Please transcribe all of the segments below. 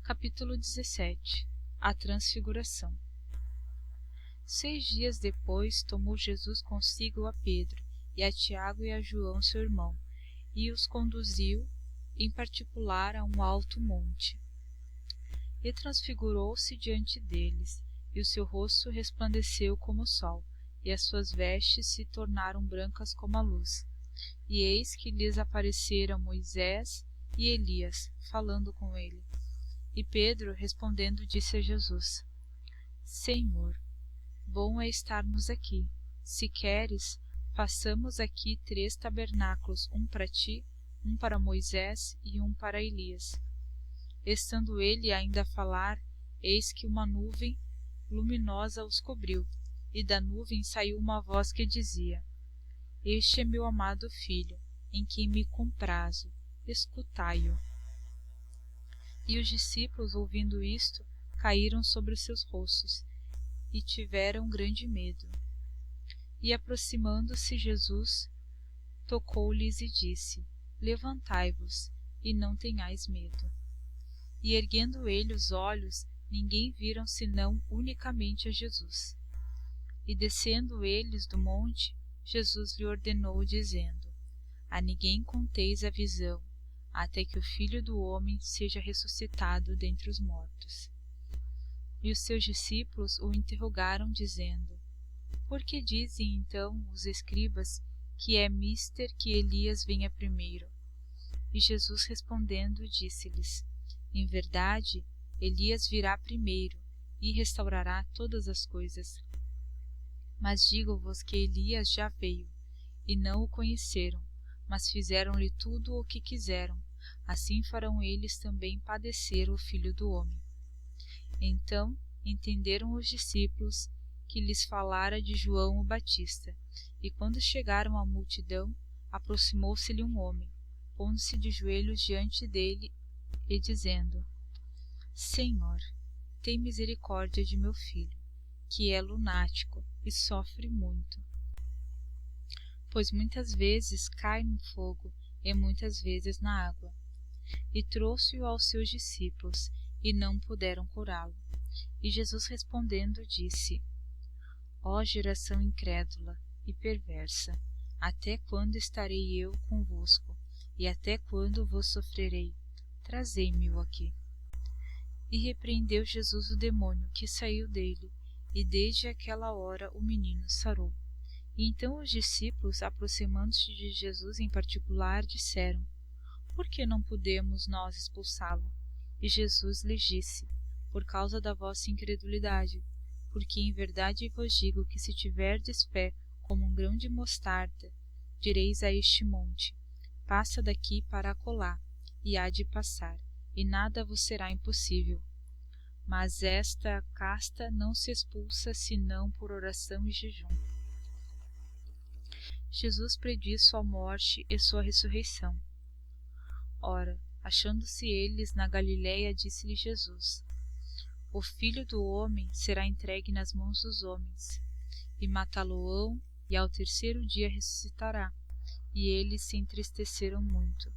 Capítulo 17. A Transfiguração. 6 dias depois, tomou Jesus consigo a Pedro, e a Tiago e a João seu irmão, e os conduziu, em particular, a um alto monte. E transfigurou-se diante deles, e o seu rosto resplandeceu como o sol, e as suas vestes se tornaram brancas como a luz. E eis que lhes apareceram Moisés e Elias, falando com ele. E Pedro, respondendo, disse a Jesus: Senhor, bom é estarmos aqui. Se queres, façamos aqui 3 tabernáculos, um para ti, um para Moisés e um para Elias. Estando ele ainda a falar, eis que uma nuvem luminosa os cobriu, e da nuvem saiu uma voz que dizia: Este é meu amado filho, em quem me comprazo, escutai-o. E os discípulos, ouvindo isto, caíram sobre os seus rostos, e tiveram grande medo. E aproximando-se Jesus, tocou-lhes e disse: Levantai-vos, e não tenhais medo. E erguendo ele os olhos, ninguém viram senão unicamente a Jesus. E descendo eles do monte, Jesus lhe ordenou, dizendo: A ninguém conteis a visão, até que o Filho do Homem seja ressuscitado dentre os mortos. E os seus discípulos o interrogaram, dizendo: Por que dizem então os escribas que é mister que Elias venha primeiro? E Jesus respondendo disse-lhes: Em verdade, Elias virá primeiro e restaurará todas as coisas. Mas digo-vos que Elias já veio, e não o conheceram, mas fizeram-lhe tudo o que quiseram. Assim farão eles também padecer o Filho do Homem. Então entenderam os discípulos que lhes falara de João o Batista. E quando chegaram à multidão, aproximou-se-lhe um homem, pondo-se de joelhos diante dele e dizendo: Senhor, tem misericórdia de meu filho, que é lunático e sofre muito, pois muitas vezes cai no fogo e muitas vezes na água. E trouxe-o aos seus discípulos, e não puderam curá-lo. E Jesus respondendo disse: Ó geração incrédula e perversa, até quando estarei eu convosco, e até quando vos sofrerei? Trazei-me-o aqui. E repreendeu Jesus o demônio que saiu dele, e desde aquela hora o menino sarou. E então os discípulos, aproximando-se de Jesus em particular, disseram: Por que não podemos nós expulsá-lo? E Jesus lhes disse: Por causa da vossa incredulidade. Porque em verdade vos digo que se tiverdes fé como um grão de mostarda, direis a este monte: Passa daqui para acolá, e há de passar, e nada vos será impossível. Mas esta casta não se expulsa senão por oração e jejum. Jesus prediz sua morte e sua ressurreição. Ora, achando-se eles na Galiléia, disse-lhe Jesus: O Filho do Homem será entregue nas mãos dos homens, e matá-lo-ão, e ao 3º dia ressuscitará. E eles se entristeceram muito.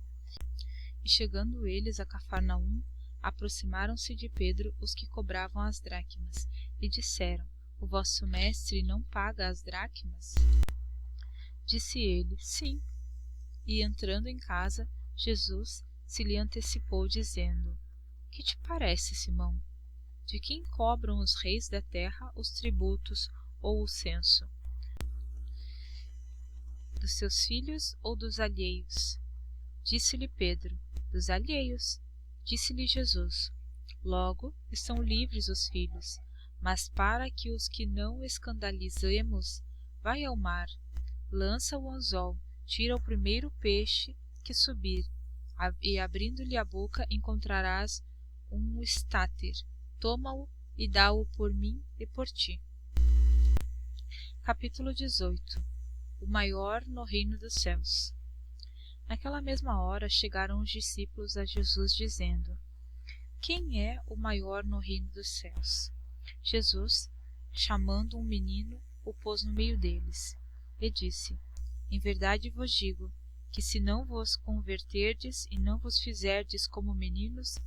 E chegando eles a Cafarnaum, aproximaram-se de Pedro os que cobravam as dracmas, e disseram: O vosso mestre não paga as dracmas? Disse ele: Sim. E entrando em casa, Jesus se lhe antecipou, dizendo: Que te parece, Simão? De quem cobram os reis da terra os tributos ou o censo? Dos seus filhos ou dos alheios? Disse-lhe Pedro: Dos alheios. Disse-lhe Jesus: Logo, estão livres os filhos. Mas para que os que não escandalizemos, vai ao mar, lança o anzol, tira o primeiro peixe que subir, e abrindo-lhe a boca encontrarás um estáter. Toma-o e dá-o por mim e por ti. Capítulo 18. O maior no reino dos céus. Naquela mesma hora chegaram os discípulos a Jesus, dizendo: Quem é o maior no reino dos céus? Jesus, chamando um menino, o pôs no meio deles, e disse: Em verdade vos digo, que se não vos converterdes e não vos fizerdes como meninos,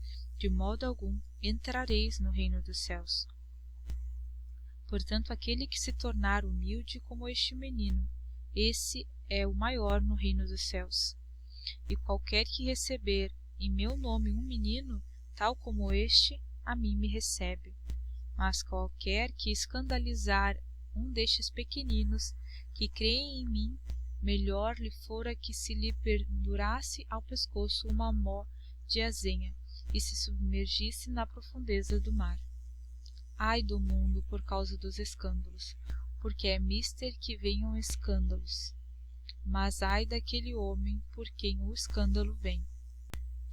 de modo algum entrareis no reino dos céus. Portanto, aquele que se tornar humilde como este menino, esse é o maior no reino dos céus. E qualquer que receber em meu nome um menino, tal como este, a mim me recebe. Mas qualquer que escandalizar um destes pequeninos que creem em mim, melhor lhe fora que se lhe pendurasse ao pescoço uma mó de azenha e se submergisse na profundeza do mar. Ai do mundo por causa dos escândalos, porque é mister que venham escândalos. Mas ai daquele homem por quem o escândalo vem.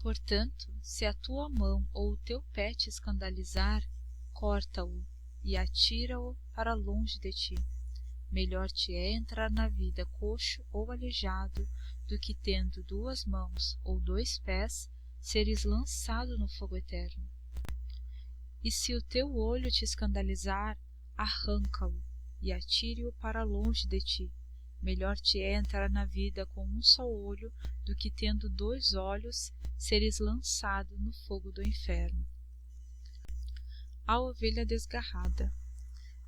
Portanto, se a tua mão ou o teu pé te escandalizar, corta-o e atira-o para longe de ti. Melhor te é entrar na vida coxo ou aleijado, do que tendo 2 mãos ou 2 pés, seres lançado no fogo eterno. E se o teu olho te escandalizar, arranca-o e atire-o para longe de ti. Melhor te é entrar na vida com um só olho, do que tendo 2 olhos, seres lançado no fogo do inferno. A ovelha desgarrada.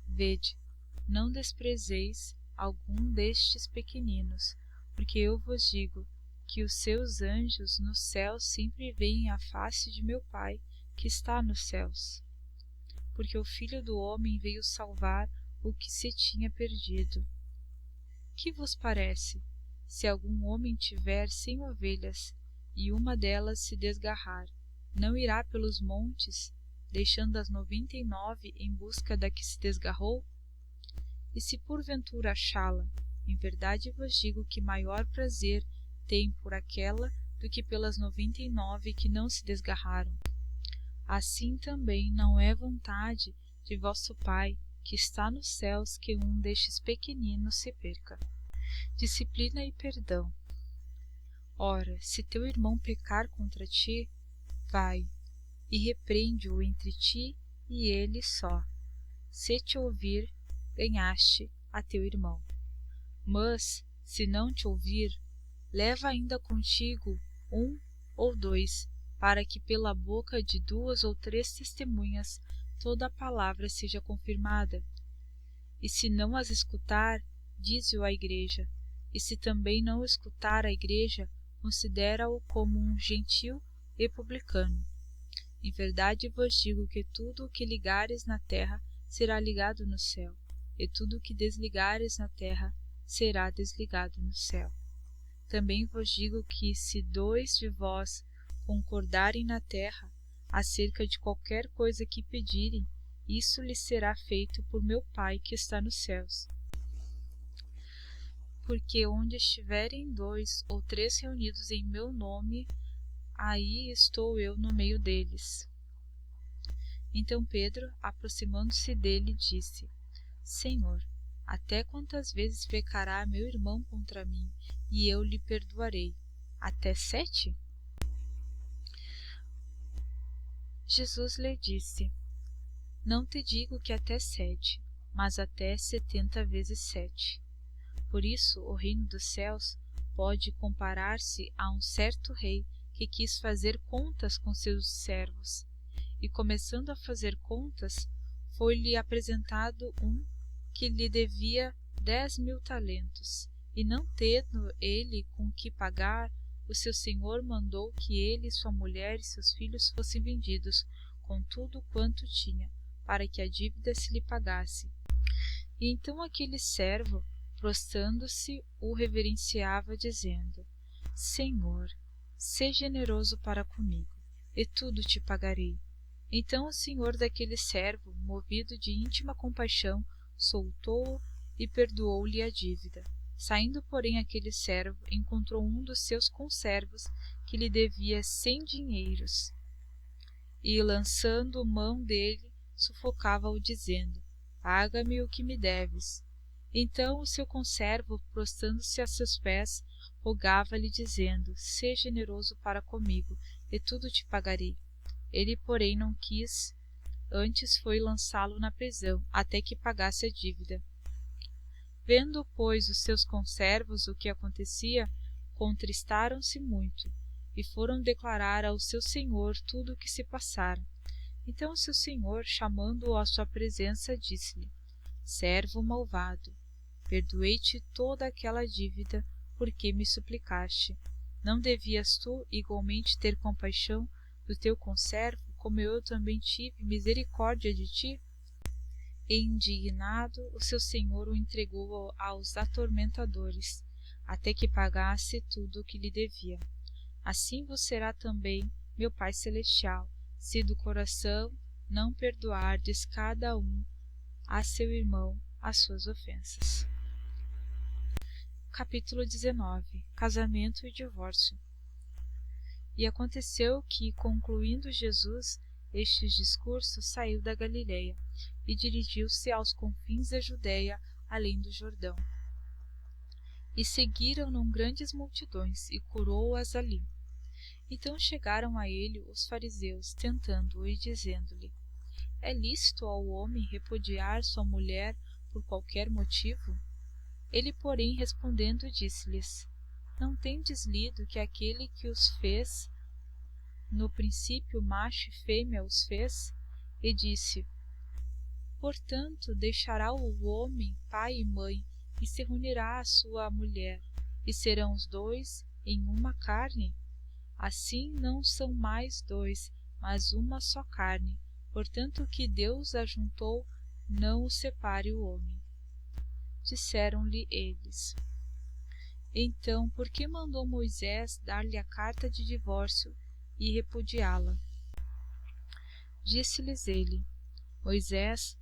Vede, não desprezeis algum destes pequeninos, porque eu vos digo que os seus anjos no céu sempre veem a face de meu Pai que está nos céus. Porque o Filho do Homem veio salvar o que se tinha perdido. Que vos parece, se algum homem tiver 100 ovelhas, e uma delas se desgarrar, não irá pelos montes, deixando as 99 em busca da que se desgarrou? E se porventura achá-la, em verdade vos digo que maior prazer tem por aquela do que pelas 99 que não se desgarraram. Assim também não é vontade de vosso Pai, que está nos céus, que um destes pequeninos se perca. Disciplina e perdão. Ora, se teu irmão pecar contra ti, vai e repreende-o entre ti e ele só. Se te ouvir, ganhaste a teu irmão. Mas, se não te ouvir, leva ainda contigo 1 ou 2, para que pela boca de 2 ou 3 testemunhas toda a palavra seja confirmada. E se não as escutar, dize-o à igreja. E se também não escutar a igreja, considera-o como um gentil e publicano. Em verdade vos digo que tudo o que ligares na terra será ligado no céu, e tudo o que desligares na terra será desligado no céu. Também vos digo que, se 2 de vós concordarem na terra acerca de qualquer coisa que pedirem, isso lhes será feito por meu Pai que está nos céus. Porque onde estiverem 2 ou 3 reunidos em meu nome, aí estou eu no meio deles. Então Pedro, aproximando-se dele, disse: Senhor, até quantas vezes pecará meu irmão contra mim, e eu lhe perdoarei? Até 7? Jesus lhe disse: Não te digo que até 7, mas até 70 vezes 7. Por isso, o reino dos céus pode comparar-se a um certo rei que quis fazer contas com seus servos. E, começando a fazer contas, foi-lhe apresentado um que lhe devia 10.000 talentos. E não tendo ele com que pagar, o seu senhor mandou que ele, sua mulher e seus filhos fossem vendidos, com tudo quanto tinha, para que a dívida se lhe pagasse. E então aquele servo, prostrando-se, o reverenciava, dizendo: Senhor, sê generoso para comigo, e tudo te pagarei. Então o senhor daquele servo, movido de íntima compaixão, soltou-o e perdoou-lhe a dívida. Saindo, porém, aquele servo encontrou um dos seus conservos que lhe devia 100 dinheiros, e, lançando mão dele, sufocava-o, dizendo: Paga-me o que me deves. Então o seu conservo, prostrando-se a seus pés, rogava-lhe, dizendo: Sê generoso para comigo, e tudo te pagarei. Ele, porém, não quis, antes foi lançá-lo na prisão, até que pagasse a dívida. Vendo, pois, os seus conservos o que acontecia, contristaram-se muito, e foram declarar ao seu senhor tudo o que se passara. Então seu senhor, chamando-o à sua presença, disse-lhe: Servo malvado, perdoei-te toda aquela dívida porque me suplicaste. Não devias tu igualmente ter compaixão do teu conservo, como eu também tive misericórdia de ti? E indignado, o seu senhor o entregou aos atormentadores, até que pagasse tudo o que lhe devia. Assim vos será também meu Pai Celestial, se do coração não perdoardes cada um a seu irmão as suas ofensas. Capítulo 19. Casamento e divórcio. E aconteceu que, concluindo Jesus estes discursos, saiu da Galileia e dirigiu-se aos confins da Judéia, além do Jordão. E seguiram-no grandes multidões, e curou-as ali. Então chegaram a ele os fariseus, tentando-o e dizendo-lhe: É lícito ao homem repudiar sua mulher por qualquer motivo? Ele, porém, respondendo, disse-lhes: Não tendes lido que aquele que os fez, no princípio macho e fêmea os fez? E disse: Portanto, deixará o homem pai e mãe, e se reunirá à sua mulher, e serão os dois em uma carne? Assim não são mais dois, mas uma só carne. Portanto, o que Deus ajuntou, não o separe o homem. Disseram-lhe eles: Então, por que mandou Moisés dar-lhe a carta de divórcio e repudiá-la? Disse-lhes ele: Moisés,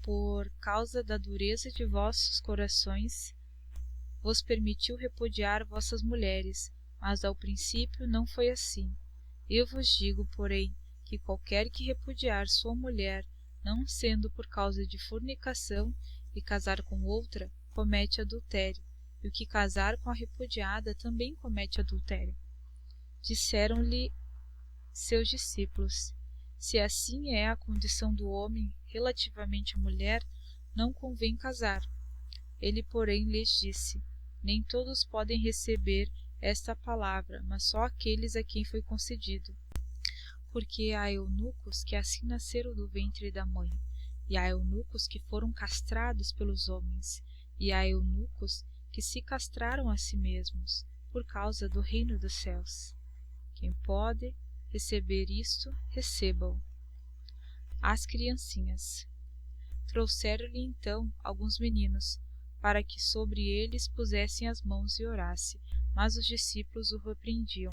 por causa da dureza de vossos corações, vos permitiu repudiar vossas mulheres, mas ao princípio não foi assim. Eu vos digo, porém, que qualquer que repudiar sua mulher, não sendo por causa de fornicação, e casar com outra, comete adultério, e o que casar com a repudiada também comete adultério. Disseram-lhe seus discípulos: Se assim é a condição do homem relativamente à mulher, não convém casar. Ele, porém, lhes disse: Nem todos podem receber esta palavra, mas só aqueles a quem foi concedido. Porque há eunucos que assim nasceram do ventre da mãe, e há eunucos que foram castrados pelos homens, e há eunucos que se castraram a si mesmos, por causa do reino dos céus. Quem pode receber isto, receba-o. As criancinhas. Trouxeram-lhe então alguns meninos, para que sobre eles pusessem as mãos e orasse, mas os discípulos o repreendiam.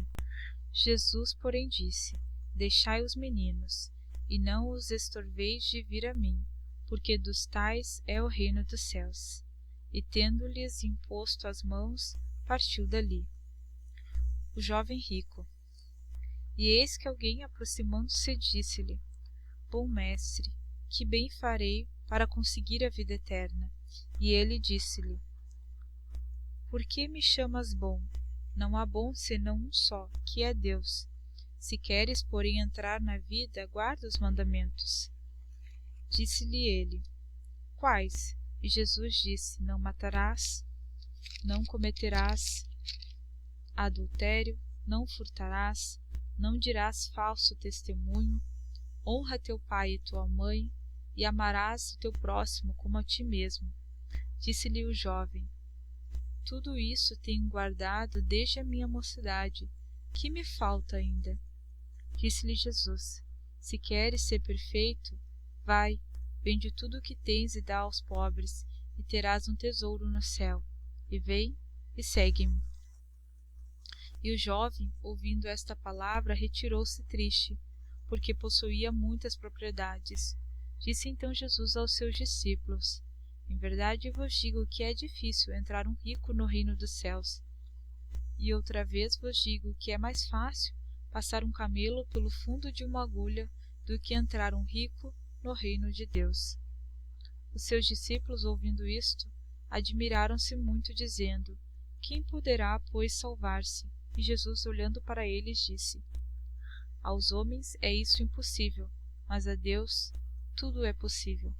Jesus, porém, disse: Deixai os meninos, e não os estorveis de vir a mim, porque dos tais é o reino dos céus. E tendo-lhes imposto as mãos, partiu dali. O jovem rico. E eis que alguém, aproximando-se, disse-lhe: Bom mestre, que bem farei para conseguir a vida eterna? E ele disse-lhe: Por que me chamas bom? Não há bom senão um só, que é Deus. Se queres, porém, entrar na vida, guarda os mandamentos. Disse-lhe ele: Quais? E Jesus disse: Não matarás, não cometerás adultério, não furtarás, não dirás falso testemunho, honra teu pai e tua mãe, e amarás o teu próximo como a ti mesmo. Disse-lhe o jovem: Tudo isso tenho guardado desde a minha mocidade. Que me falta ainda? Disse-lhe Jesus: Se queres ser perfeito, vai, vende tudo o que tens e dá aos pobres, e terás um tesouro no céu. E vem e segue-me. E o jovem, ouvindo esta palavra, retirou-se triste, porque possuía muitas propriedades. Disse então Jesus aos seus discípulos: Em verdade vos digo que é difícil entrar um rico no reino dos céus. E outra vez vos digo que é mais fácil passar um camelo pelo fundo de uma agulha do que entrar um rico no reino de Deus. Os seus discípulos, ouvindo isto, admiraram-se muito, dizendo: Quem poderá, pois, salvar-se? E Jesus, olhando para eles, disse: Aos homens é isso impossível, mas a Deus tudo é possível.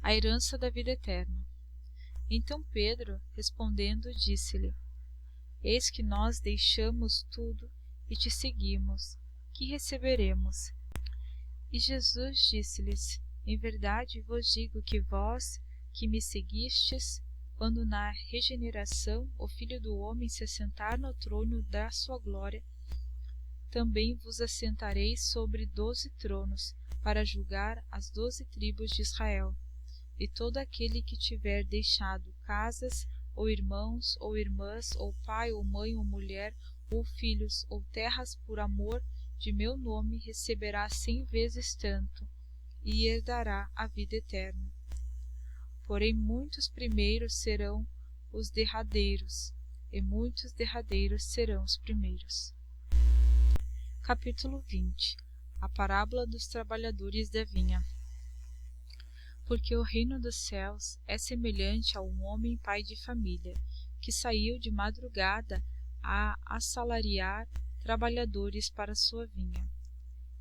A herança da vida eterna. Então Pedro, respondendo, disse-lhe: Eis que nós deixamos tudo e te seguimos. Que receberemos? E Jesus disse-lhes: Em verdade vos digo que vós, que me seguistes, quando na regeneração o Filho do Homem se assentar no trono da sua glória, também vos assentareis sobre 12 tronos, para julgar as 12 tribos de Israel. E todo aquele que tiver deixado casas, ou irmãos, ou irmãs, ou pai, ou mãe, ou mulher, ou filhos, ou terras por amor de meu nome, receberá 100 vezes tanto, e herdará a vida eterna. Porém muitos primeiros serão os derradeiros, e muitos derradeiros serão os primeiros. Capítulo 20. A parábola dos trabalhadores da vinha. Porque o reino dos céus é semelhante a um homem pai de família, que saiu de madrugada a assalariar trabalhadores para sua vinha.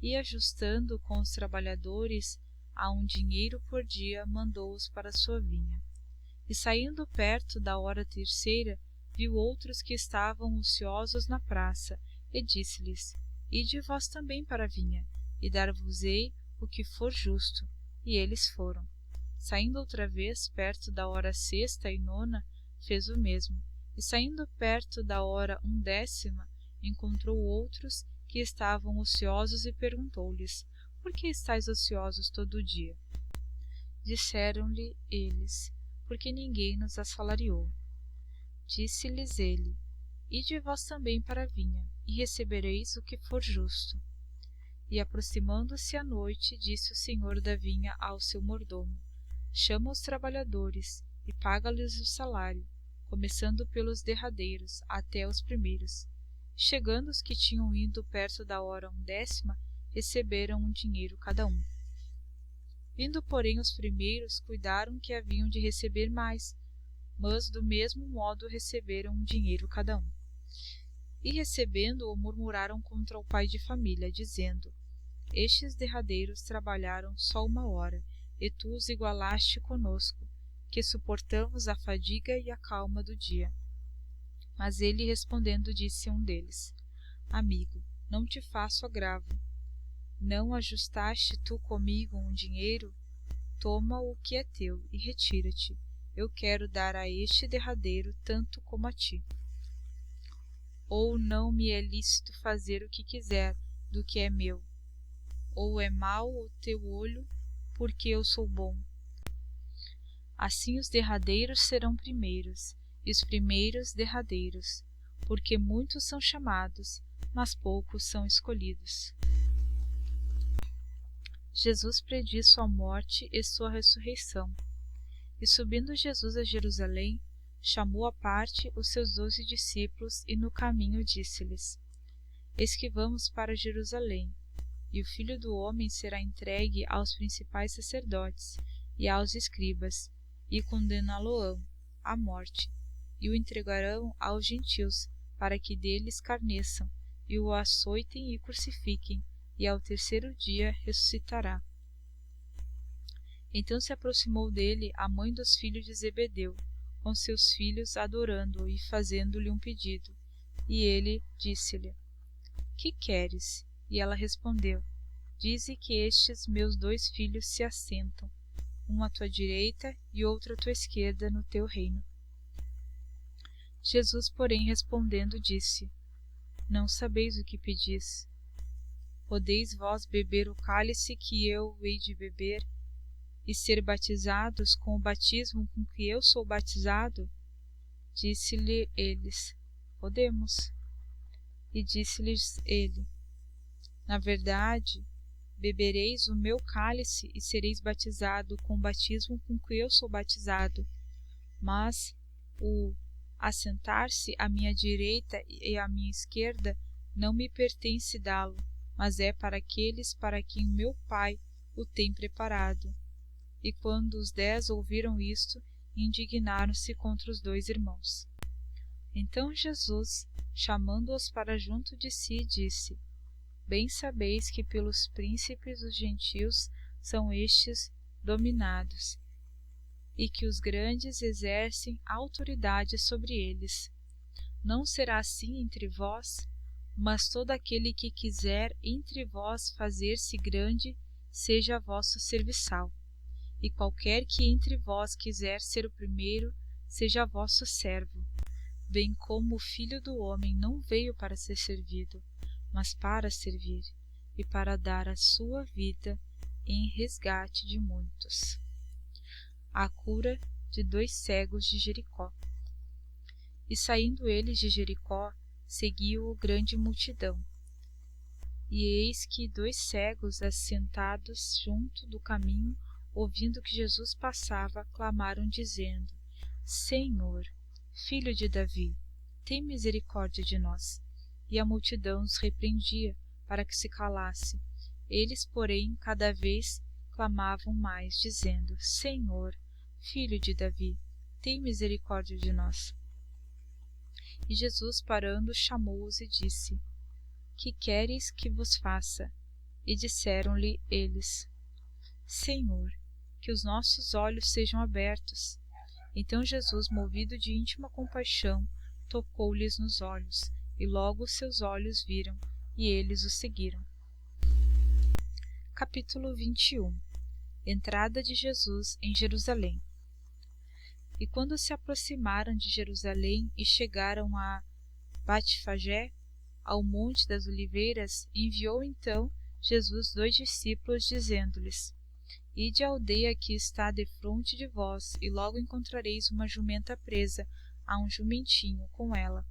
E ajustando com os trabalhadores a um dinheiro por dia, mandou-os para sua vinha. E saindo perto da hora terceira, viu outros que estavam ociosos na praça, e disse-lhes: Ide vós também para a vinha, e dar-vos-ei o que for justo. E eles foram. Saindo outra vez perto da hora sexta e nona, fez o mesmo. E saindo perto da hora 1/10, encontrou outros que estavam ociosos e perguntou-lhes: Por que estáis ociosos todo o dia? Disseram-lhe eles: Porque ninguém nos assalariou. Disse-lhes ele: Ide vós também para a vinha, e recebereis o que for justo. E aproximando-se a noite, disse o senhor da vinha ao seu mordomo: Chama os trabalhadores e paga-lhes o salário, começando pelos derradeiros até os primeiros. Chegando os que tinham ido perto da hora 1/10, receberam um dinheiro cada um. Vindo, porém, os primeiros, cuidaram que haviam de receber mais, mas do mesmo modo receberam um dinheiro cada um. E recebendo-o, murmuraram contra o pai de família, dizendo: Estes derradeiros trabalharam só 1 hora, e tu os igualaste conosco, que suportamos a fadiga e a calma do dia. Mas ele respondendo disse a um deles: Amigo, não te faço agravo. Não ajustaste tu comigo um dinheiro? Toma o que é teu e retira-te. Eu quero dar a este derradeiro tanto como a ti. Ou não me é lícito fazer o que quiser do que é meu? Ou é mau o teu olho, porque eu sou bom? Assim os derradeiros serão primeiros, e os primeiros derradeiros, porque muitos são chamados, mas poucos são escolhidos. Jesus prediz sua morte e sua ressurreição. E subindo Jesus a Jerusalém, chamou à parte os seus 12 discípulos e no caminho disse-lhes: Eis que vamos para Jerusalém, e o Filho do Homem será entregue aos principais sacerdotes e aos escribas, e condená-lo-ão à morte, e o entregarão aos gentios, para que dele escarneçam, e o açoitem e crucifiquem, e ao terceiro dia ressuscitará. Então se aproximou dele a mãe dos filhos de Zebedeu, com seus filhos, adorando-o e fazendo-lhe um pedido. E ele disse-lhe: Que queres? E ela respondeu: Dize que estes meus 2 filhos se assentam, um à tua direita e outro à tua esquerda, no teu reino. Jesus, porém, respondendo, disse: Não sabeis o que pedis. Podeis vós beber o cálice que eu hei de beber, e ser batizados com o batismo com que eu sou batizado? Disse-lhe eles: Podemos. E disse-lhes ele: Na verdade, bebereis o meu cálice e sereis batizado com o batismo com que eu sou batizado, mas o assentar-se à minha direita e à minha esquerda não me pertence dá-lo, mas é para aqueles para quem meu Pai o tem preparado. E quando os 10 ouviram isto, indignaram-se contra os 2 irmãos. Então Jesus, chamando-os para junto de si, disse: Bem sabeis que pelos príncipes dos gentios são estes dominados, e que os grandes exercem autoridade sobre eles. Não será assim entre vós, mas todo aquele que quiser entre vós fazer-se grande, seja vosso serviçal. E qualquer que entre vós quiser ser o primeiro, seja vosso servo, bem como o Filho do Homem não veio para ser servido, mas para servir, e para dar a sua vida em resgate de muitos. A cura de 2 cegos de Jericó. E saindo eles de Jericó, seguiu-o grande multidão. E eis que 2 cegos, assentados junto do caminho, ouvindo que Jesus passava, clamaram, dizendo: Senhor, Filho de Davi, tem misericórdia de nós. E a multidão os repreendia, para que se calasse. Eles, porém, cada vez clamavam mais, dizendo: Senhor, Filho de Davi, tem misericórdia de nós. E Jesus, parando, chamou-os e disse: Que queres que vos faça? E disseram-lhe eles: Senhor, que os nossos olhos sejam abertos. Então Jesus, movido de íntima compaixão, tocou-lhes nos olhos, e logo seus olhos viram, e eles o seguiram. Capítulo 21. Entrada de Jesus em Jerusalém. E quando se aproximaram de Jerusalém e chegaram a Batfagé, ao Monte das Oliveiras, enviou então Jesus 2 discípulos, dizendo-lhes: Ide à aldeia que está defronte de vós, e logo encontrareis uma jumenta presa a um jumentinho com ela.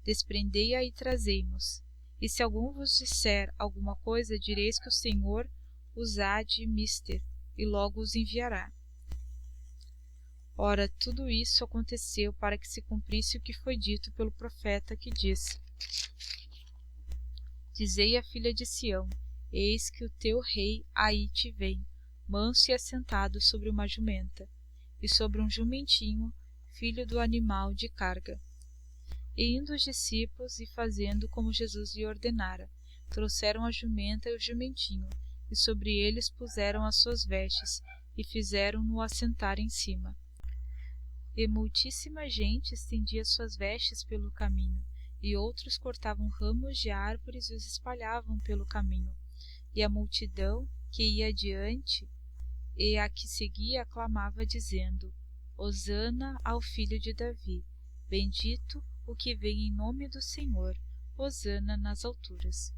Desprendei-a e trazei-mos. E se algum vos disser alguma coisa, direis que o Senhor os há de mister, e logo os enviará. Ora, tudo isso aconteceu para que se cumprisse o que foi dito pelo profeta, que disse: Dizei à filha de Sião: Eis que o teu rei aí te vem, manso e assentado sobre uma jumenta, e sobre um jumentinho, filho do animal de carga. E indo os discípulos, e fazendo como Jesus lhe ordenara, trouxeram a jumenta e o jumentinho, e sobre eles puseram as suas vestes, e fizeram-no assentar em cima. E muitíssima gente estendia suas vestes pelo caminho, e outros cortavam ramos de árvores e os espalhavam pelo caminho. E a multidão que ia adiante e a que seguia clamava, dizendo: Hosana ao filho de Davi, bendito o que vem em nome do Senhor, Hosana nas alturas.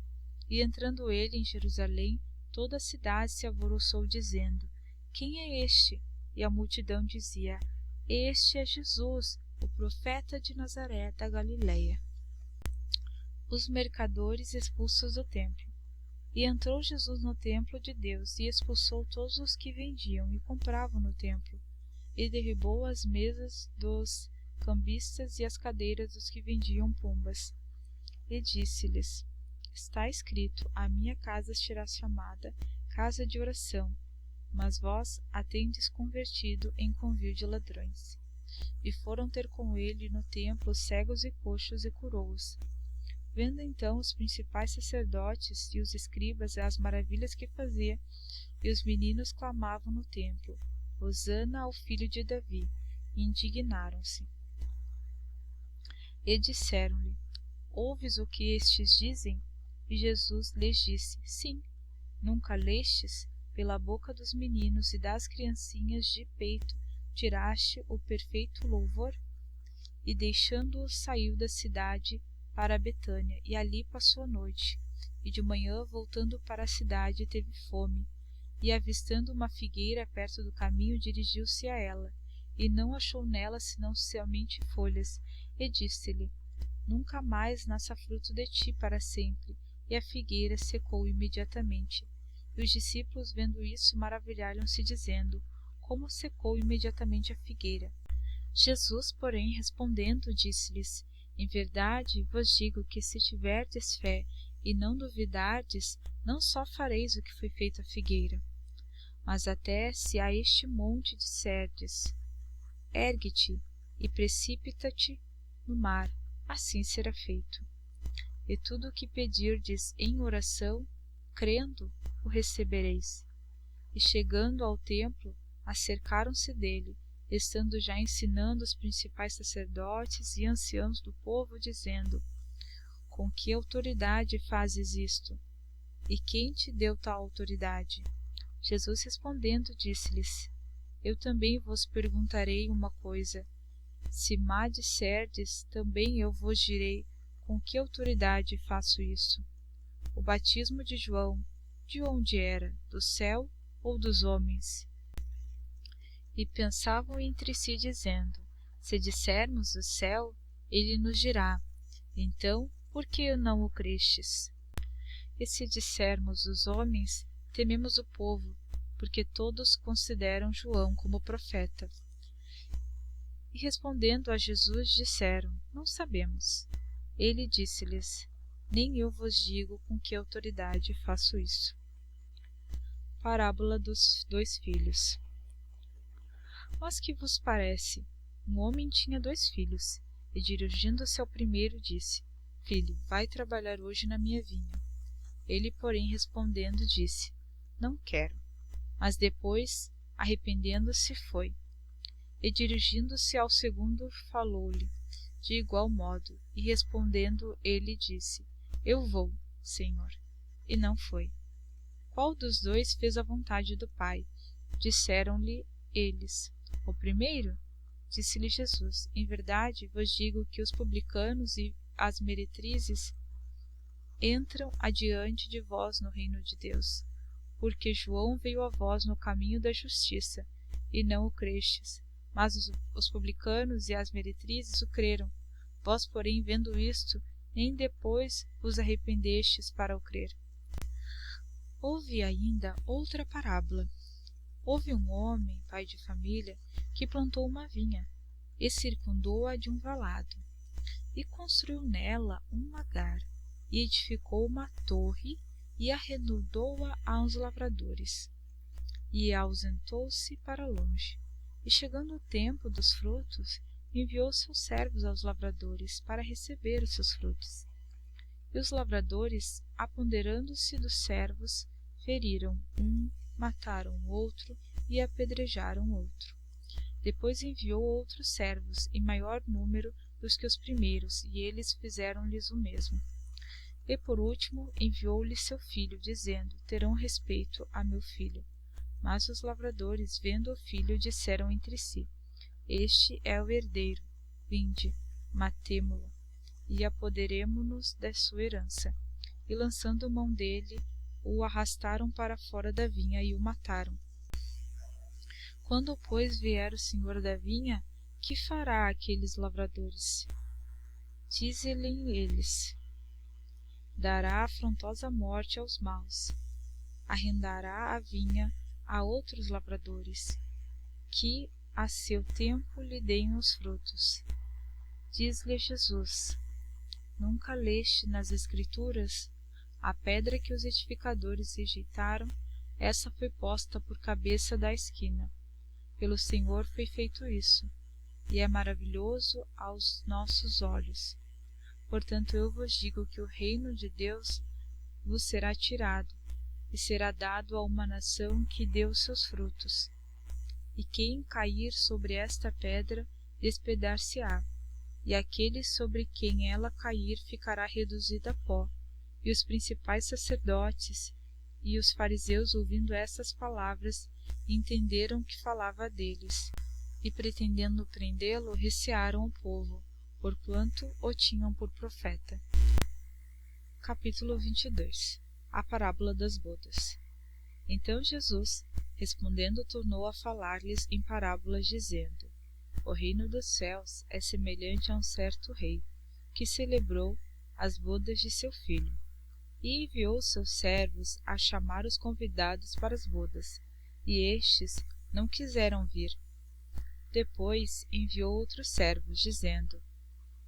E entrando ele em Jerusalém, toda a cidade se alvoroçou, dizendo: Quem é este? E a multidão dizia: Este é Jesus, o profeta de Nazaré da Galileia. Os mercadores expulsos do templo. E entrou Jesus no templo de Deus, e expulsou todos os que vendiam e compravam no templo, e derribou as mesas dos cambistas e as cadeiras dos que vendiam pombas. E disse-lhes: Está escrito: A minha casa será chamada casa de oração, mas vós a tendes convertido em convívio de ladrões. E foram ter com ele no templo cegos e coxos, e curou-os. Vendo então os principais sacerdotes e os escribas as maravilhas que fazia, e os meninos clamavam no templo: Hosana ao filho de Davi, indignaram-se. E disseram-lhe: Ouves o que estes dizem? E Jesus lhes disse: Sim. Nunca lestes? Pela boca dos meninos e das criancinhas de peito tiraste o perfeito louvor? E deixando-os, saiu da cidade para Betânia, e ali passou a noite. E de manhã, voltando para a cidade, teve fome, e avistando uma figueira perto do caminho, dirigiu-se a ela, e não achou nela senão somente folhas, e disse-lhe: Nunca mais nasça fruto de ti para sempre. E a figueira secou imediatamente. E os discípulos, vendo isso, maravilharam-se, dizendo: Como secou imediatamente a figueira? Jesus, porém, respondendo, disse-lhes: Em verdade vos digo que, se tiverdes fé e não duvidardes, não só fareis o que foi feito à figueira, mas até se a este monte disserdes: Ergue-te e precipita-te no mar, assim será feito. E tudo o que pedirdes em oração, crendo, o recebereis. E chegando ao templo, acercaram-se dele, estando já ensinando os principais sacerdotes e anciãos do povo, dizendo: Com que autoridade fazes isto? E quem te deu tal autoridade? Jesus respondendo disse-lhes: Eu também vos perguntarei uma coisa. Se má disserdes, também eu vos direi com que autoridade faço isso. O batismo de João, de onde era? Do céu ou dos homens? E pensavam entre si, dizendo: Se dissermos do céu, ele nos dirá: Então, por que não o crestes? E se dissermos dos homens, tememos o povo, porque todos consideram João como profeta. E respondendo a Jesus, disseram: Não sabemos. Ele disse-lhes: Nem eu vos digo com que autoridade faço isso. Parábola dos 2 filhos. Mas que vos parece? Um homem tinha 2 filhos, e dirigindo-se ao primeiro, disse: Filho, vai trabalhar hoje na minha vinha. Ele, porém, respondendo, disse: Não quero. Mas depois, arrependendo-se, foi. E dirigindo-se ao segundo, falou-lhe de igual modo, e respondendo, ele disse: Eu vou, Senhor. E não foi. Qual dos 2 fez a vontade do Pai? Disseram-lhe eles: O primeiro. Disse-lhe Jesus: Em verdade vos digo que os publicanos e as meretrizes entram adiante de vós no reino de Deus, porque João veio a vós no caminho da justiça, e não o crestes, mas os publicanos e as meretrizes o creram. Vós, porém, vendo isto, nem depois vos arrependestes para o crer. Houve ainda outra parábola. Houve um homem, pai de família, que plantou uma vinha, e circundou-a de um valado, e construiu nela um lagar, e edificou uma torre, e arredondou-a aos lavradores, e ausentou-se para longe. E chegando o tempo dos frutos, enviou seus servos aos lavradores para receber os seus frutos. E os lavradores, apoderando-se dos servos, feriram um, mataram o outro e apedrejaram o outro. Depois enviou outros servos, em maior número dos que os primeiros, e eles fizeram-lhes o mesmo. E por último enviou-lhe seu filho, dizendo: Terão respeito a meu filho. Mas os lavradores, vendo o filho, disseram entre si: Este é o herdeiro, vinde, matemo-lo, e apoderemo-nos da sua herança. E lançando mão dele, o arrastaram para fora da vinha e o mataram. Quando, pois, vier o senhor da vinha, que fará aqueles lavradores? Dizem eles: Dará afrontosa morte aos maus, arrendará a vinha a outros lavradores, que a seu tempo lhe deem os frutos. Diz-lhe Jesus: Nunca leste nas Escrituras? A pedra que os edificadores rejeitaram, essa foi posta por cabeça da esquina. Pelo Senhor foi feito isso, e é maravilhoso aos nossos olhos. Portanto, eu vos digo que o reino de Deus vos será tirado, e será dado a uma nação que deu seus frutos. E quem cair sobre esta pedra, despedaçar-se-á, e aquele sobre quem ela cair ficará reduzido a pó. E os principais sacerdotes e os fariseus, ouvindo estas palavras, entenderam que falava deles, e pretendendo prendê-lo, recearam o povo, porquanto o tinham por profeta. Capítulo 22. A parábola das bodas. Então Jesus, respondendo, tornou a falar-lhes em parábolas, dizendo: O reino dos céus é semelhante a um certo rei, que celebrou as bodas de seu filho, e enviou seus servos a chamar os convidados para as bodas, e estes não quiseram vir. Depois enviou outros servos, dizendo: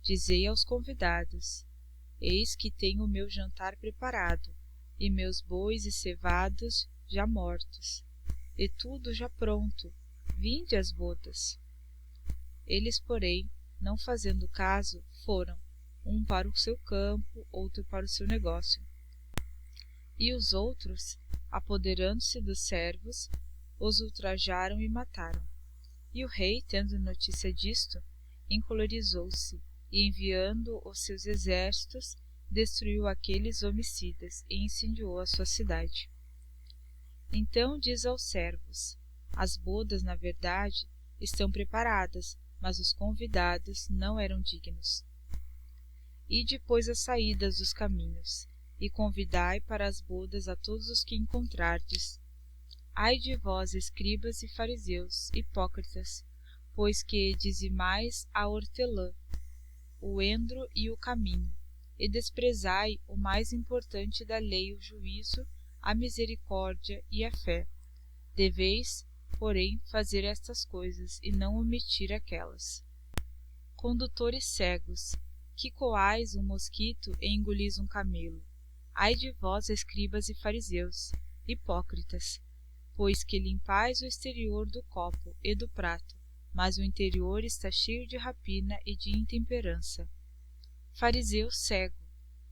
Dizei aos convidados: Eis que tenho o meu jantar preparado, e meus bois e cevados já mortos, e tudo já pronto, vinde às bodas. Eles, porém, não fazendo caso, foram, um para o seu campo, outro para o seu negócio. E os outros, apoderando-se dos servos, os ultrajaram e mataram. E o rei, tendo notícia disto, encolerizou-se, e enviando os seus exércitos, destruiu aqueles homicidas e incendiou a sua cidade. Então diz aos servos: as bodas, na verdade, estão preparadas, mas os convidados não eram dignos. Ide, pois, as saídas dos caminhos, e convidai para as bodas a todos os que encontrardes. Ai de vós, escribas e fariseus, hipócritas, pois que dizimais a hortelã, o endro e o caminho, e desprezai o mais importante da lei, o juízo, a misericórdia e a fé. Deveis, porém, fazer estas coisas e não omitir aquelas. Condutores cegos, que coais um mosquito e engolis um camelo. Ai de vós, escribas e fariseus, hipócritas, pois que limpais o exterior do copo e do prato, mas o interior está cheio de rapina e de intemperança. Fariseu cego,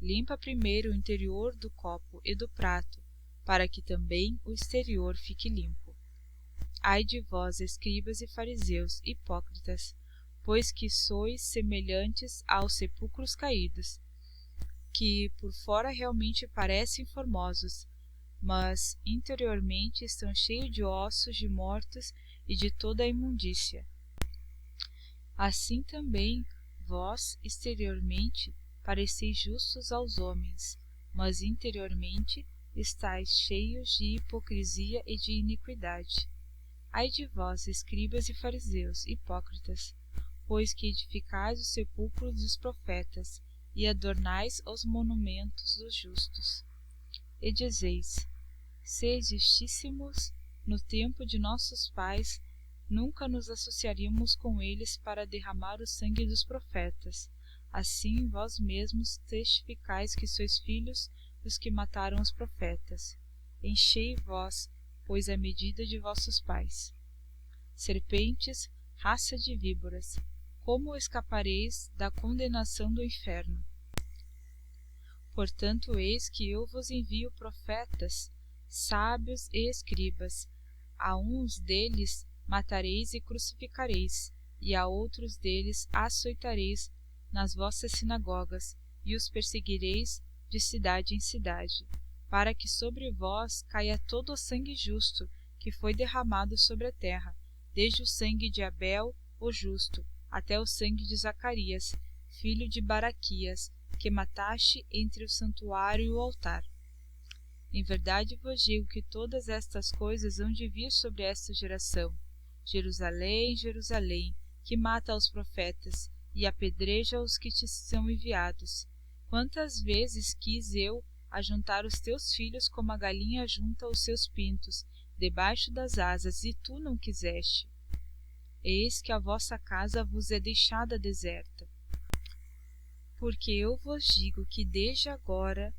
limpa primeiro o interior do copo e do prato, para que também o exterior fique limpo. Ai de vós, escribas e fariseus, hipócritas, pois que sois semelhantes aos sepulcros caídos, que por fora realmente parecem formosos, mas interiormente estão cheios de ossos de mortos e de toda a imundícia. Assim também vós, exteriormente, pareceis justos aos homens, mas interiormente estáis cheios de hipocrisia e de iniquidade. Ai de vós, escribas e fariseus, hipócritas, pois que edificais os sepulcros dos profetas e adornais os monumentos dos justos. E dizeis: se existíssemos no tempo de nossos pais, nunca nos associaríamos com eles para derramar o sangue dos profetas. Assim vós mesmos testificais que sois filhos dos que mataram os profetas. Enchei vós, pois, a medida de vossos pais. Serpentes, raça de víboras, como escapareis da condenação do inferno? Portanto, eis que eu vos envio profetas, sábios e escribas. A uns deles matareis e crucificareis, e a outros deles açoitareis nas vossas sinagogas, e os perseguireis de cidade em cidade, para que sobre vós caia todo o sangue justo que foi derramado sobre a terra, desde o sangue de Abel, o justo, até o sangue de Zacarias, filho de Baraquias, que mataste entre o santuário e o altar. Em verdade vos digo que todas estas coisas hão de vir sobre esta geração. Jerusalém, Jerusalém, que mata os profetas e apedreja os que te são enviados. Quantas vezes quis eu ajuntar os teus filhos como a galinha junta os seus pintos debaixo das asas, e tu não quiseste. Eis que a vossa casa vos é deixada deserta. Porque eu vos digo que desde agora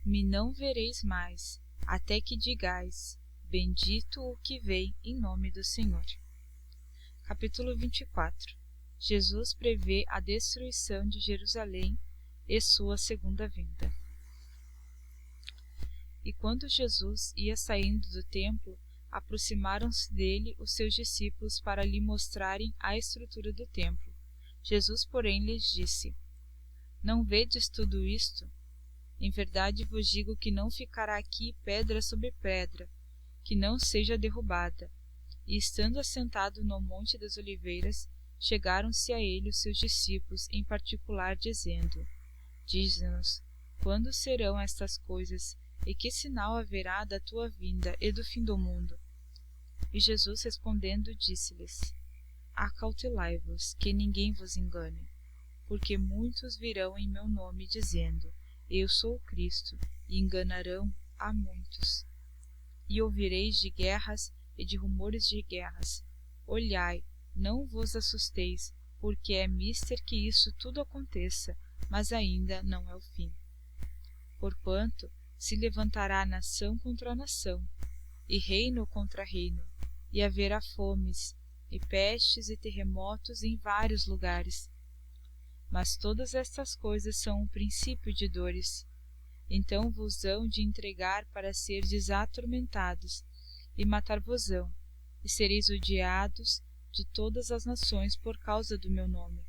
me não vereis mais, até que digais: bendito o que vem em nome do Senhor. Capítulo 24. Jesus prevê a destruição de Jerusalém e sua segunda vinda. E quando Jesus ia saindo do templo, aproximaram-se dele os seus discípulos para lhe mostrarem a estrutura do templo. Jesus, porém, lhes disse: não vedes tudo isto? Em verdade vos digo que não ficará aqui pedra sobre pedra, que não seja derrubada. E estando assentado no Monte das Oliveiras, chegaram-se a ele os seus discípulos, em particular, dizendo: dize-nos, quando serão estas coisas, e que sinal haverá da tua vinda e do fim do mundo? E Jesus respondendo disse-lhes: acautelai-vos, que ninguém vos engane, porque muitos virão em meu nome dizendo: eu sou o Cristo, e enganarão a muitos. E ouvireis de guerras e de rumores de guerras. Olhai, não vos assusteis, porque é mister que isso tudo aconteça, mas ainda não é o fim. Porquanto se levantará nação contra nação, e reino contra reino, e haverá fomes, e pestes e terremotos em vários lugares. Mas todas estas coisas são o princípio de dores. Então vos hão de entregar para serdes atormentados, e matar-vos-ão, e sereis odiados de todas as nações por causa do meu nome.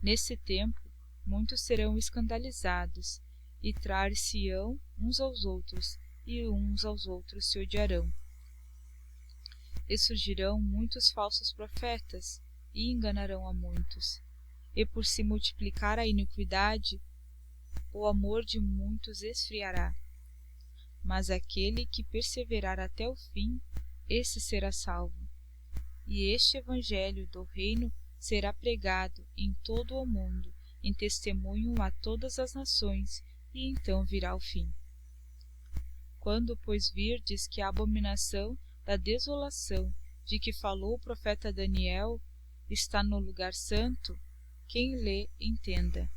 Nesse tempo, muitos serão escandalizados, e trair-se-ão uns aos outros, e uns aos outros se odiarão. E surgirão muitos falsos profetas, e enganarão a muitos. E por se multiplicar a iniquidade, o amor de muitos esfriará. Mas aquele que perseverar até o fim, esse será salvo. E este evangelho do reino será pregado em todo o mundo, em testemunho a todas as nações, e então virá o fim. Quando, pois, virdes que a abominação da desolação, de que falou o profeta Daniel, está no lugar santo, quem lê, entenda.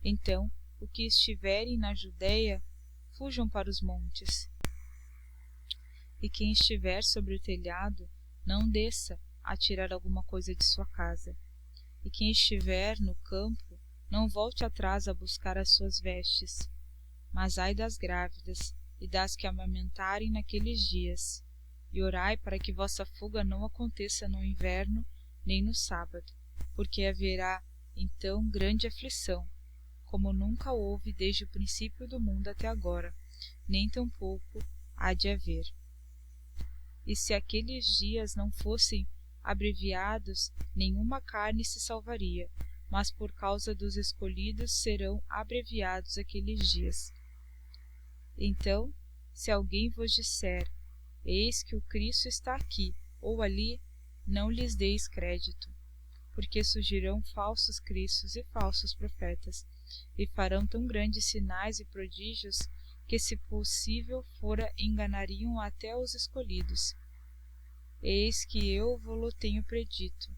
Então, os que estiverem na Judéia, fujam para os montes. E quem estiver sobre o telhado, não desça a tirar alguma coisa de sua casa. E quem estiver no campo, não volte atrás a buscar as suas vestes. Mas ai das grávidas e das que amamentarem naqueles dias. E orai para que vossa fuga não aconteça no inverno, nem no sábado, porque haverá então grande aflição, como nunca houve desde o princípio do mundo até agora, nem tampouco há de haver. E se aqueles dias não fossem abreviados, nenhuma carne se salvaria, mas por causa dos escolhidos serão abreviados aqueles dias. Então, se alguém vos disser, eis que o Cristo está aqui ou ali, não lhes deis crédito, porque surgirão falsos cristos e falsos profetas, e farão tão grandes sinais e prodígios que, se possível fora, enganariam até os escolhidos. Eis que eu vo-lo tenho predito.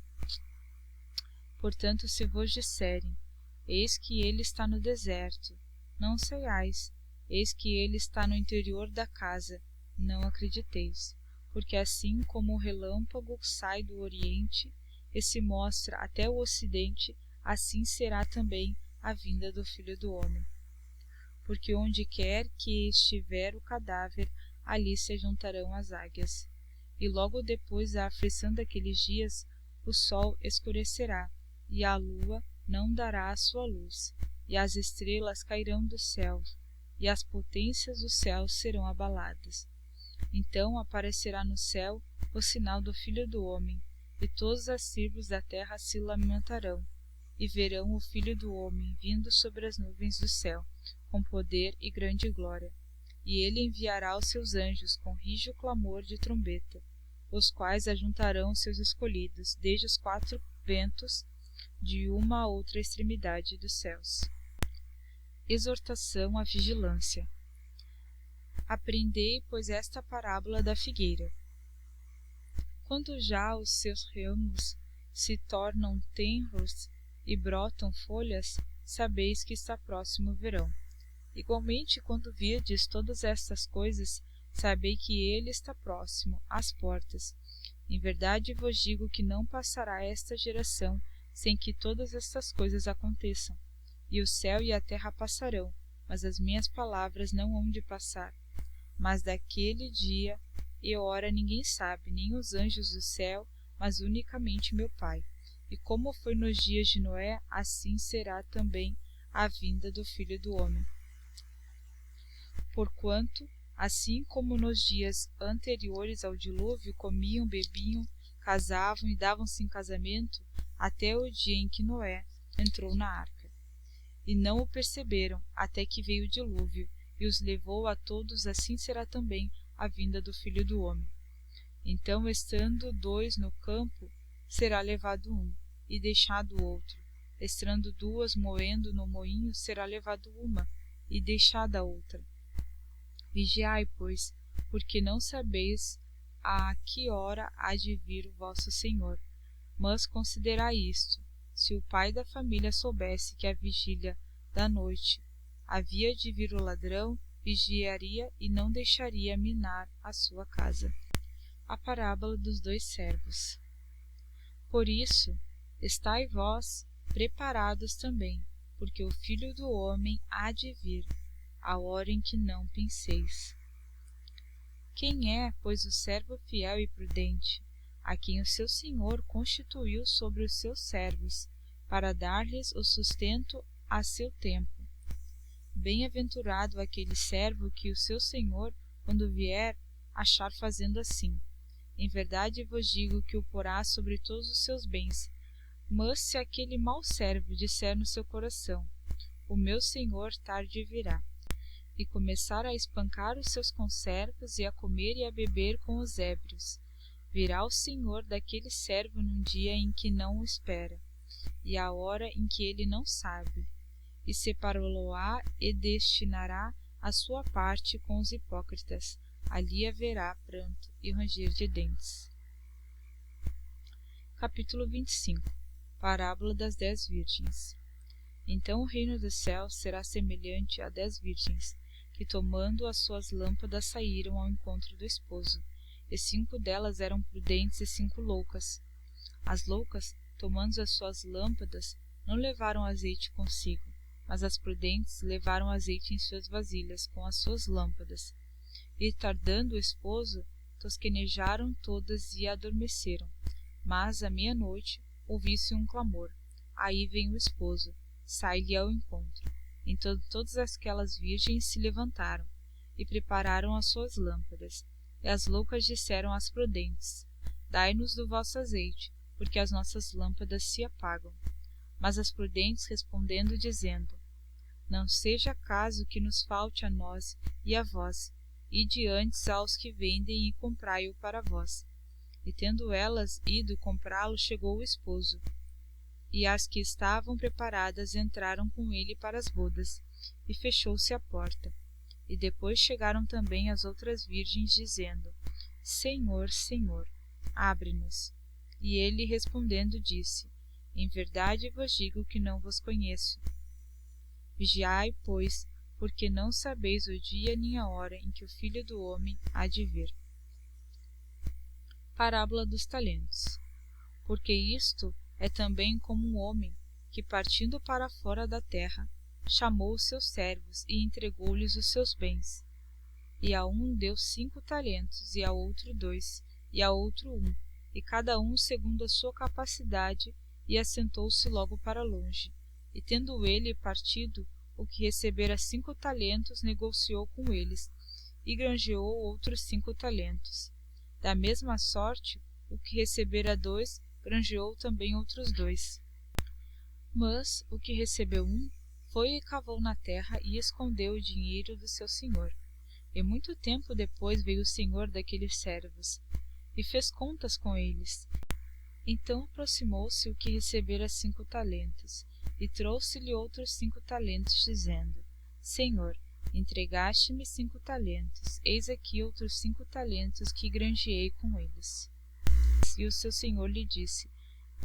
Portanto, se vos disserem, eis que ele está no deserto, não saiais, eis que ele está no interior da casa, não acrediteis, porque assim como o relâmpago sai do oriente e se mostra até o ocidente, assim será também a vinda do Filho do Homem. Porque onde quer que estiver o cadáver, ali se juntarão as águias. E logo depois da aflição daqueles dias, o sol escurecerá, e a lua não dará a sua luz, e as estrelas cairão do céu, e as potências do céu serão abaladas. Então aparecerá no céu o sinal do Filho do Homem, e todas as tribos da terra se lamentarão, e verão o Filho do Homem vindo sobre as nuvens do céu, com poder e grande glória. E ele enviará os seus anjos com rijo clamor de trombeta, os quais ajuntarão seus escolhidos desde os quatro ventos, de uma a outra extremidade dos céus. Exortação à vigilância. Aprendei, pois, esta parábola da figueira. Quando já os seus ramos se tornam tenros e brotam folhas, sabeis que está próximo o verão. Igualmente, quando virdes todas estas coisas, sabei que ele está próximo, às portas. Em verdade vos digo que não passará esta geração sem que todas estas coisas aconteçam. E o céu e a terra passarão, mas as minhas palavras não hão de passar. Mas daquele dia e hora ninguém sabe, nem os anjos do céu, mas unicamente meu Pai. E como foi nos dias de Noé, assim será também a vinda do Filho do Homem. Porquanto, assim como nos dias anteriores ao dilúvio comiam, bebiam, casavam e davam-se em casamento, até o dia em que Noé entrou na arca. E não o perceberam, até que veio o dilúvio, e os levou a todos, assim será também a vinda do Filho do Homem. Então, estando dois no campo, será levado um, e deixado o outro. Estando duas moendo no moinho, será levado uma, e deixada a outra. Vigiai, pois, porque não sabeis a que hora há de vir o vosso Senhor. Mas considerai isto: se o pai da família soubesse que a vigília da noite havia de vir o ladrão, vigiaria e não deixaria minar a sua casa. A parábola dos dois servos. Por isso, estai vós preparados também, porque o Filho do Homem há de vir, a hora em que não penseis. Quem é, pois, o servo fiel e prudente, a quem o seu senhor constituiu sobre os seus servos, para dar-lhes o sustento a seu tempo. Bem-aventurado aquele servo que o seu senhor, quando vier, achar fazendo assim. Em verdade vos digo que o porá sobre todos os seus bens. Mas se aquele mau servo disser no seu coração: o meu senhor tarde virá, e começar a espancar os seus conservos e a comer e a beber com os ébrios, virá o senhor daquele servo num dia em que não o espera, e à hora em que ele não sabe, e separá-lo-á e destinará a sua parte com os hipócritas. Ali haverá pranto e ranger de dentes. Capítulo 25. Parábola das 10 virgens. Então o reino dos céus será semelhante a 10 virgens, que tomando as suas lâmpadas saíram ao encontro do esposo, e 5 delas eram prudentes e 5 loucas. As loucas, tomando as suas lâmpadas, não levaram azeite consigo, mas as prudentes levaram azeite em suas vasilhas com as suas lâmpadas. E tardando o esposo, tosquenejaram todas e adormeceram. Mas à meia-noite ouviu-se um clamor: aí vem o esposo, sai-lhe ao encontro. Então todas aquelas virgens se levantaram e prepararam as suas lâmpadas. E as loucas disseram às prudentes: dai-nos do vosso azeite, porque as nossas lâmpadas se apagam. Mas as prudentes respondendo dizendo: não seja caso que nos falte a nós e a vós, ide antes aos que vendem e comprai-o para vós. E tendo elas ido comprá-lo, chegou o esposo. E as que estavam preparadas entraram com ele para as bodas, e fechou-se a porta. E depois chegaram também as outras virgens, dizendo: Senhor, Senhor, abre-nos. E ele respondendo disse: em verdade vos digo que não vos conheço. Vigiai, pois, porque não sabeis o dia nem a hora em que o Filho do Homem há de vir. Parábola dos talentos. Porque isto é também como um homem que, partindo para fora da terra, chamou os seus servos e entregou-lhes os seus bens. E a um deu 5 talentos, e a outro 2, e a outro 1, e cada um segundo a sua capacidade, e assentou-se logo para longe. E tendo ele partido, o que recebera 5 talentos negociou com eles, e granjeou outros 5 talentos. Da mesma sorte, o que recebera 2, granjeou também outros 2. Mas o que recebeu 1, foi e cavou na terra e escondeu o dinheiro do seu senhor. E muito tempo depois veio o senhor daqueles servos, e fez contas com eles. Então aproximou-se o que recebera 5 talentos, e trouxe-lhe outros 5 talentos, dizendo: Senhor, entregaste-me 5 talentos, eis aqui outros 5 talentos que granjeei com eles. E o seu senhor lhe disse: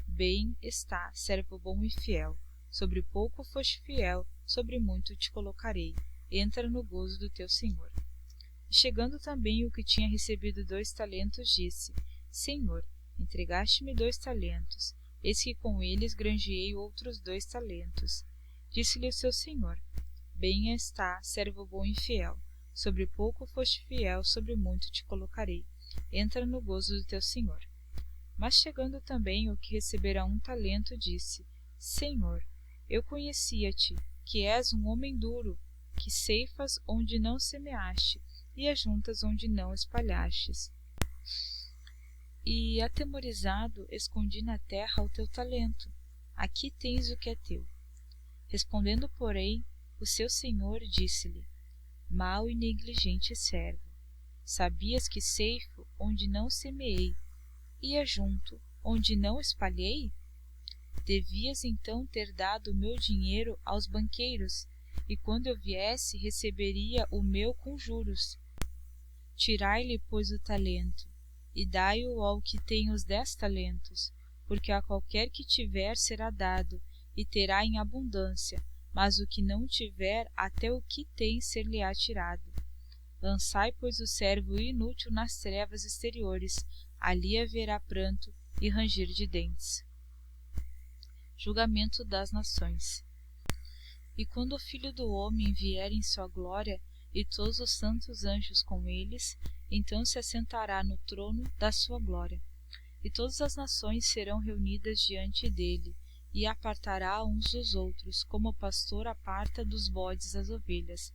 bem está, servo bom e fiel. Sobre pouco foste fiel, sobre muito te colocarei. Entra no gozo do teu senhor. E chegando também o que tinha recebido 2 talentos, disse: Senhor, entregaste-me 2 talentos, eis que com eles granjeei outros 2 talentos. Disse-lhe o seu senhor: bem está, servo bom e fiel. Sobre pouco foste fiel, sobre muito te colocarei. Entra no gozo do teu senhor. Mas chegando também o que recebera 1 talento, disse: Senhor, eu conhecia-te, que és um homem duro, que ceifas onde não semeaste, e ajuntas onde não espalhastes. E, atemorizado, escondi na terra o teu talento. Aqui tens o que é teu. Respondendo, porém, o seu senhor disse-lhe: mau e negligente servo, sabias que ceifo onde não semeei, e ajunto onde não espalhei? Devias então ter dado o meu dinheiro aos banqueiros, e quando eu viesse receberia o meu com juros. Tirai-lhe, pois, o talento, e dai-o ao que tem os 10 talentos, porque a qualquer que tiver será dado, e terá em abundância, mas o que não tiver, até o que tem ser-lhe-á tirado. Lançai, pois, o servo inútil nas trevas exteriores, ali haverá pranto e ranger de dentes. Julgamento das nações. E quando o Filho do Homem vier em sua glória, e todos os santos anjos com eles, então se assentará no trono da sua glória. e todas as nações serão reunidas diante dele, e apartará uns dos outros, como o pastor aparta dos bodes as ovelhas.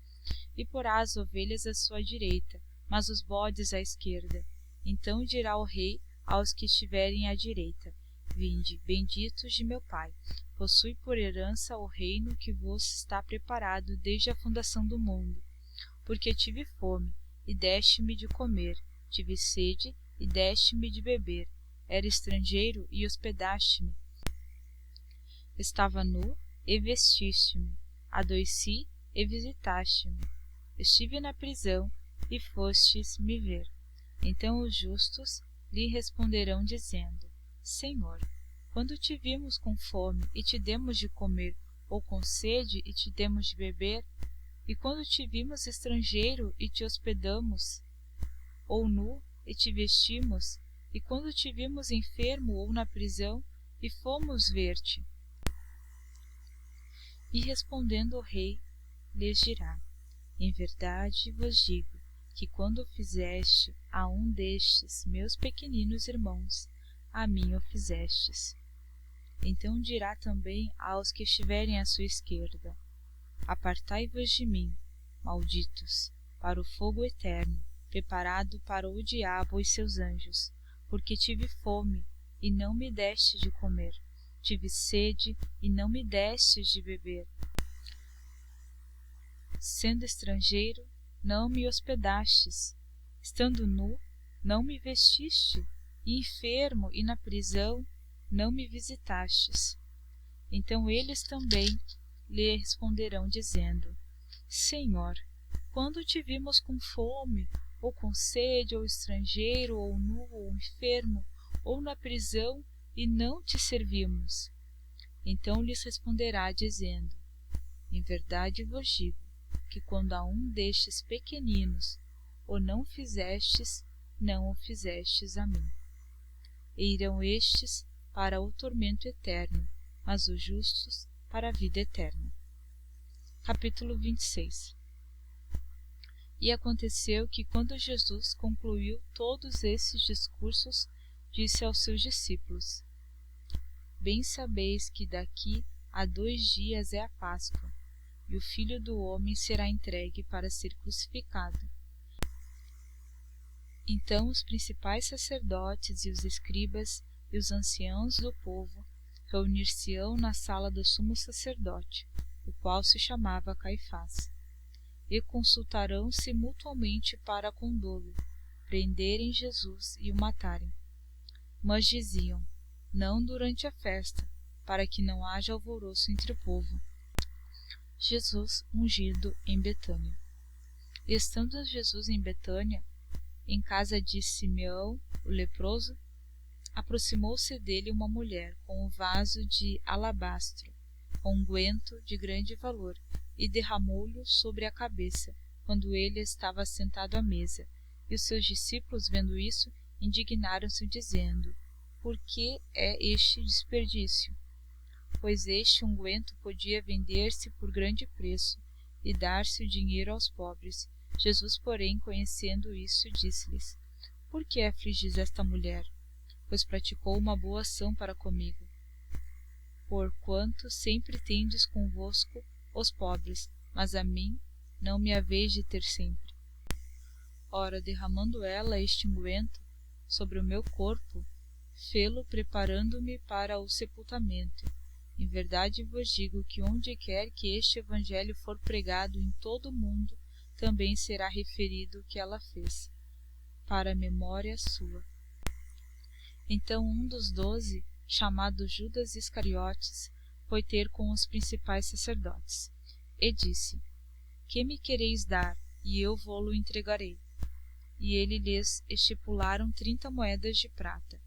E porá as ovelhas à sua direita, mas os bodes à esquerda. Então dirá o rei aos que estiverem à direita: Vinde, benditos de meu Pai, possui por herança o reino que vos está preparado desde a fundação do mundo. Porque tive fome, e deste-me de comer, tive sede, e deste-me de beber, era estrangeiro, e hospedaste-me, estava nu, e vestiste-me, adoeci, e visitaste-me, estive na prisão, e fostes me ver. Então os justos lhe responderão dizendo: Senhor, quando te vimos com fome e te demos de comer, ou com sede e te demos de beber? E quando te vimos estrangeiro e te hospedamos, ou nu e te vestimos? E quando te vimos enfermo ou na prisão e fomos ver-te? E respondendo o rei, lhes dirá: Em verdade vos digo que quando o fizeste a um destes meus pequeninos irmãos, a mim o fizestes. Então dirá também aos que estiverem à sua esquerda: Apartai-vos de mim, malditos, para o fogo eterno, preparado para o diabo e seus anjos, porque tive fome, e não me deste de comer, tive sede, e não me destes de beber, sendo estrangeiro, não me hospedastes, estando nu, não me vestiste, e enfermo e na prisão, não me visitastes. Então eles também lhe responderão dizendo: Senhor, quando te vimos com fome, ou com sede, ou estrangeiro, ou nu, ou enfermo, ou na prisão, e não te servimos? Então lhes responderá dizendo: Em verdade vos digo que quando a um destes pequeninos o não fizestes, não o fizestes a mim. E irão estes para o tormento eterno, mas os justos para a vida eterna. Capítulo 26. E aconteceu que, quando Jesus concluiu todos esses discursos, disse aos seus discípulos: Bem sabeis que daqui a 2 dias é a Páscoa, e o Filho do Homem será entregue para ser crucificado. Então os principais sacerdotes e os escribas e os anciãos do povo reunir-se-ão na sala do sumo sacerdote, o qual se chamava Caifás, e consultarão-se mutuamente para condô-lo, prenderem Jesus e o matarem. Mas diziam: Não durante a festa, para que não haja alvoroço entre o povo. Jesus ungido em Betânia. Estando Jesus em Betânia, em casa de Simeão, o leproso, aproximou-se dele uma mulher com um vaso de alabastro, com unguento de grande valor, e derramou-lhe sobre a cabeça, quando ele estava sentado à mesa. E os seus discípulos, vendo isso, indignaram-se, dizendo: Por que é este desperdício? Pois este unguento podia vender-se por grande preço e dar-se o dinheiro aos pobres. Jesus, porém, conhecendo isso, disse-lhes: Por que afligis esta mulher? Pois praticou uma boa ação para comigo. Porquanto sempre tendes convosco os pobres, mas a mim não me haveis de ter sempre. Ora, derramando ela este unguento sobre o meu corpo, fê-lo preparando-me para o sepultamento. Em verdade vos digo que onde quer que este evangelho for pregado em todo o mundo, também será referido o que ela fez, para a memória sua. Então um dos 12, chamado Judas Iscariotes, foi ter com os principais sacerdotes, e disse: Que me quereis dar, e eu vô-lo entregarei? E ele lhes estipularam 30 moedas de prata.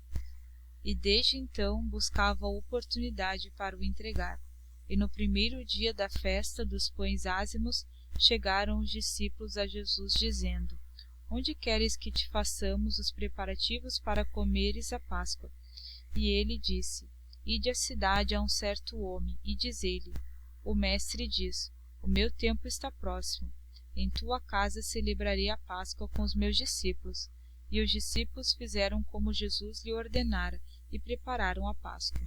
E desde então buscava a oportunidade para o entregar. E no primeiro dia da festa dos pães ázimos, chegaram os discípulos a Jesus, dizendo: Onde queres que te façamos os preparativos para comeres a Páscoa? E ele disse: Ide à cidade a um certo homem, e dizei-lhe: O mestre diz: O meu tempo está próximo. Em tua casa celebrarei a Páscoa com os meus discípulos. E os discípulos fizeram como Jesus lhe ordenara e prepararam a Páscoa,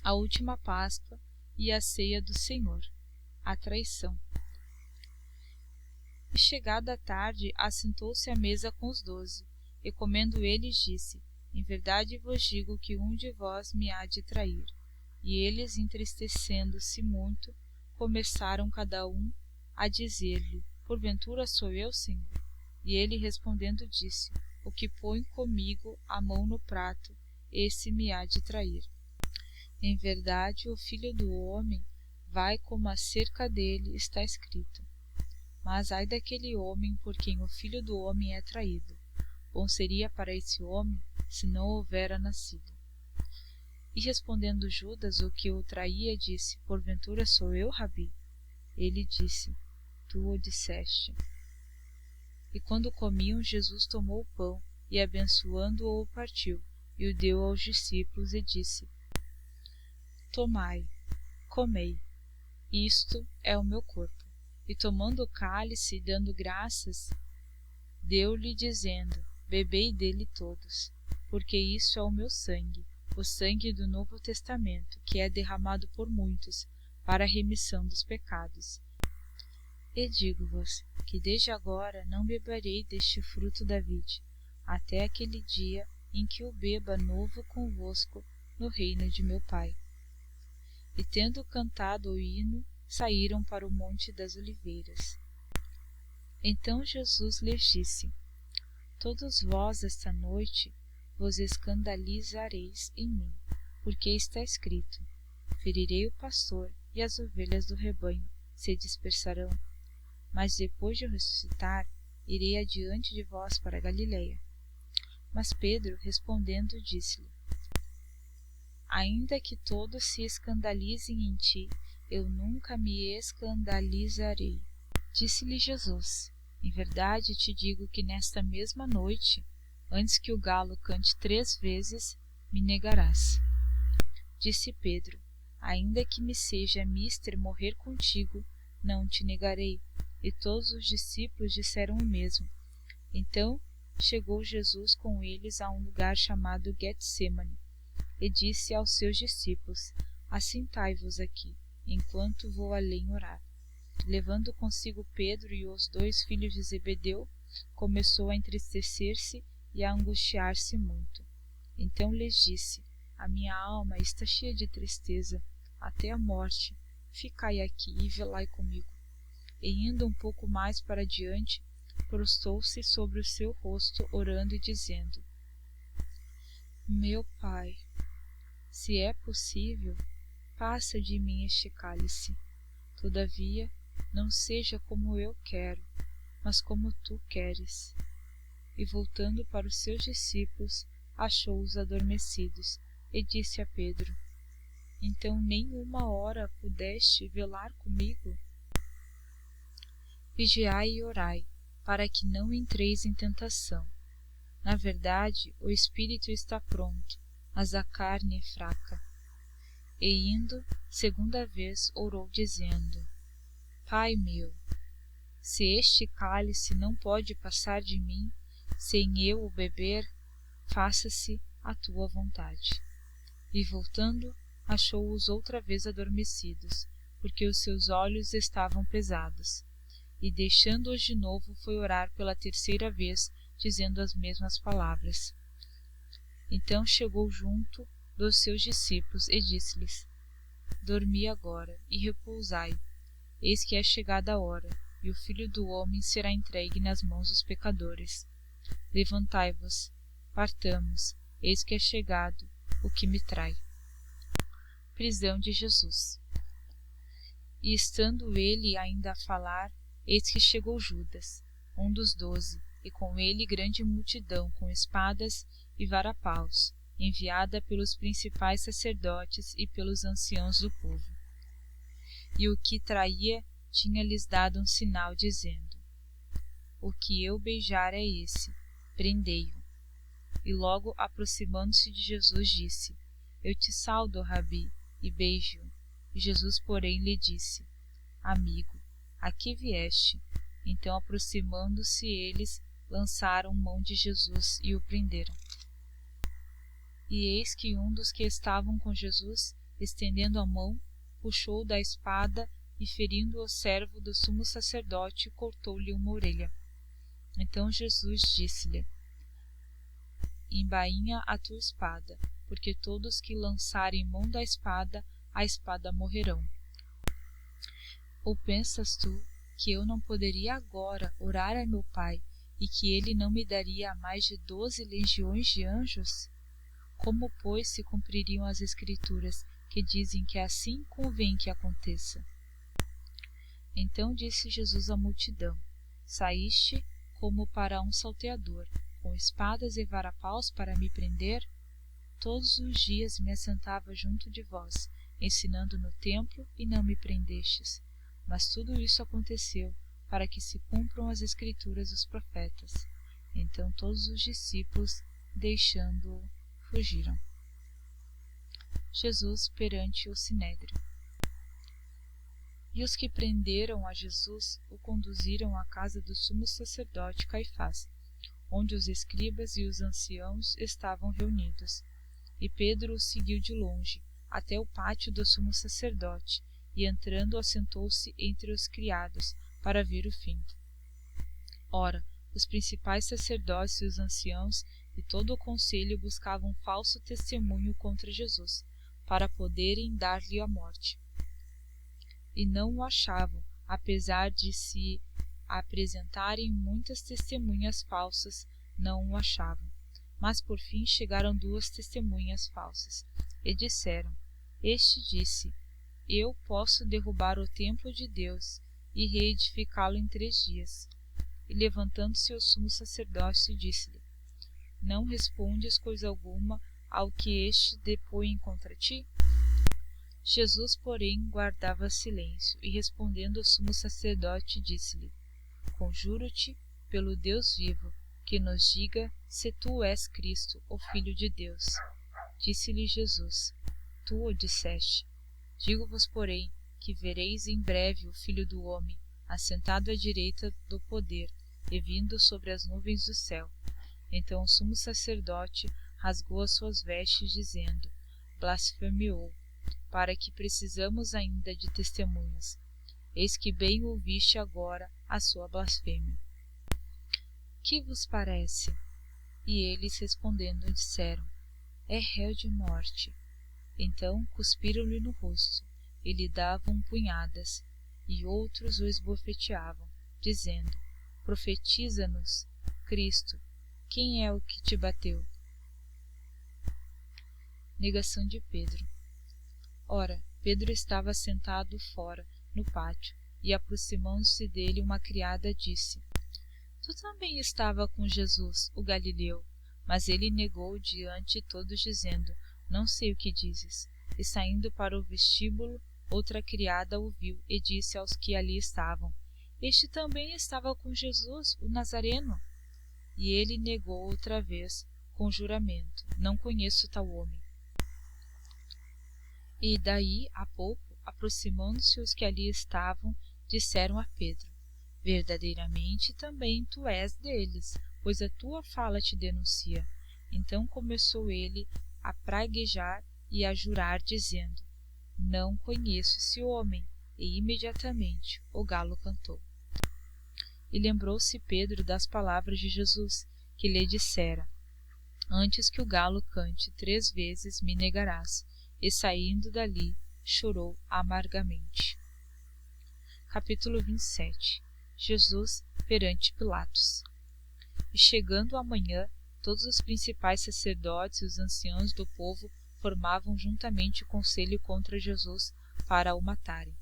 a última Páscoa e a ceia do Senhor, a traição. E chegada a tarde, assentou-se à mesa com os 12, e comendo eles disse: Em verdade vos digo que um de vós me há de trair. E eles, entristecendo-se muito, começaram cada um a dizer-lhe: Porventura sou eu, Senhor? E ele respondendo disse: O que põe comigo a mão no prato, esse me há de trair. Em verdade, o Filho do Homem vai como acerca dele está escrito. Mas ai daquele homem por quem o Filho do Homem é traído. Bom seria para esse homem se não houvera nascido. E respondendo Judas, o que o traía, disse: Porventura sou eu, Rabi? Ele disse: Tu o disseste. E quando comiam, Jesus tomou o pão e, abençoando-o, o partiu e o deu aos discípulos e disse: Tomai, comei, isto é o meu corpo. E tomando o cálice e dando graças, deu-lhe dizendo: Bebei dele todos, porque isso é o meu sangue, o sangue do Novo Testamento, que é derramado por muitos para a remissão dos pecados. E digo-vos que desde agora não beberei deste fruto da vide, até aquele dia em que o beba novo convosco no reino de meu Pai. E tendo cantado o hino, saíram para o Monte das Oliveiras. Então Jesus lhes disse: Todos vós esta noite vos escandalizareis em mim, porque está escrito: Ferirei o pastor, e as ovelhas do rebanho se dispersarão. Mas depois de eu ressuscitar, irei adiante de vós para a Galileia. Mas Pedro, respondendo, disse-lhe: Ainda que todos se escandalizem em ti, eu nunca me escandalizarei. Disse-lhe Jesus: Em verdade te digo que nesta mesma noite, antes que o galo cante 3 vezes, me negarás. Disse Pedro: Ainda que me seja mister morrer contigo, não te negarei. E todos os discípulos disseram o mesmo. Então chegou Jesus com eles a um lugar chamado Getsemane, e disse aos seus discípulos: Assentai-vos aqui, enquanto vou além orar. Levando consigo Pedro e os 2 filhos de Zebedeu, começou a entristecer-se e a angustiar-se muito. Então lhes disse: A minha alma está cheia de tristeza, até a morte. Ficai aqui e velai comigo. E indo um pouco mais para diante, prostou-se sobre o seu rosto, orando e dizendo: Meu Pai, se é possível, passa de mim este cálice. Todavia, não seja como eu quero, mas como tu queres. E voltando para os seus discípulos, achou-os adormecidos, e disse a Pedro: Então nem 1 hora pudeste velar comigo? Vigiai e orai, para que não entreis em tentação. Na verdade, o espírito está pronto, mas a carne é fraca. E indo, 2ª vez, orou dizendo: Pai meu, se este cálice não pode passar de mim, sem eu o beber, faça-se a tua vontade. E voltando, achou-os outra vez adormecidos, porque os seus olhos estavam pesados. E deixando-os de novo, foi orar pela 3ª vez, dizendo as mesmas palavras. Então chegou junto dos seus discípulos e disse-lhes: Dormi agora e repousai. Eis que é chegada a hora, e o Filho do Homem será entregue nas mãos dos pecadores. Levantai-vos, partamos, eis que é chegado o que me trai. Prisão de Jesus. E estando ele ainda a falar, eis que chegou Judas, um dos 12, e com ele grande multidão com espadas e varapaus, enviada pelos principais sacerdotes e pelos anciãos do povo. E o que traía tinha-lhes dado um sinal, dizendo: O que eu beijar é esse, prendei-o. E logo aproximando-se de Jesus, disse: Eu te saudo, Rabi, e beijo-o. E Jesus, porém, lhe disse: Amigo, a que vieste? Então, aproximando-se eles, lançaram mão de Jesus e o prenderam. E eis que um dos que estavam com Jesus, estendendo a mão, puxou da espada e, ferindo o servo do sumo sacerdote, cortou-lhe uma orelha. Então Jesus disse-lhe: embainha a tua espada, porque todos que lançarem mão da espada, a espada morrerão. Ou pensas tu que eu não poderia agora orar a meu Pai, e que ele não me daria mais de 12 legiões de anjos? Como, pois, se cumpririam as Escrituras, que dizem que assim convém que aconteça? Então disse Jesus à multidão: saíste como para um salteador, com espadas e varapaus para me prender? Todos os dias me assentava junto de vós, ensinando no templo, e não me prendestes. Mas tudo isso aconteceu para que se cumpram as Escrituras dos profetas. Então todos os discípulos, deixando-o, fugiram. Jesus perante o sinédrio. E os que prenderam a Jesus o conduziram à casa do sumo sacerdote Caifás, onde os escribas e os anciãos estavam reunidos. E Pedro o seguiu de longe, até o pátio do sumo sacerdote, e entrando assentou-se entre os criados, para ver o fim. Ora, os principais sacerdotes e os anciãos e todo o conselho buscavam falso testemunho contra Jesus, para poderem dar-lhe a morte. E não o achavam, apesar de se apresentarem muitas testemunhas falsas, não o achavam. Mas por fim chegaram 2 testemunhas falsas, e disseram: este disse: eu posso derrubar o templo de Deus e reedificá-lo em 3 dias. E levantando-se o sumo sacerdote, disse-lhe: não respondes coisa alguma ao que este depõe contra ti? Jesus, porém, guardava silêncio, e respondendo o sumo sacerdote, disse-lhe: conjuro-te pelo Deus vivo, que nos diga se tu és Cristo, o Filho de Deus. Disse-lhe Jesus: tu o disseste. Digo-vos, porém, que vereis em breve o Filho do Homem, assentado à direita do poder, e vindo sobre as nuvens do céu. Então o sumo sacerdote rasgou as suas vestes, dizendo: blasfemeou, para que precisamos ainda de testemunhas? Eis que bem ouviste agora a sua blasfêmia. Que vos parece? E eles respondendo disseram: é réu de morte. Então cuspiram-lhe no rosto, e lhe davam punhadas, e outros o esbofeteavam, dizendo: profetiza-nos, Cristo, quem é o que te bateu? Negação de Pedro. Ora, Pedro estava sentado fora, no pátio, e aproximando-se dele uma criada disse: tu também estava com Jesus, o Galileu. Mas ele negou diante de todos, dizendo: não sei o que dizes. E saindo para o vestíbulo, outra criada ouviu e disse aos que ali estavam: este também estava com Jesus, o Nazareno. E ele negou outra vez, com juramento: não conheço tal homem. E daí a pouco, aproximando-se os que ali estavam, disseram a Pedro: verdadeiramente também tu és deles, pois a tua fala te denuncia. Então começou ele a praguejar e a jurar, dizendo: não conheço esse homem. E imediatamente o galo cantou. E lembrou-se Pedro das palavras de Jesus, que lhe dissera: antes que o galo cante 3 vezes me negarás. E saindo dali, chorou amargamente. Capítulo 27. Jesus perante Pilatos. E chegando a manhã, todos os principais sacerdotes e os anciãos do povo formavam juntamente conselho contra Jesus para o matarem.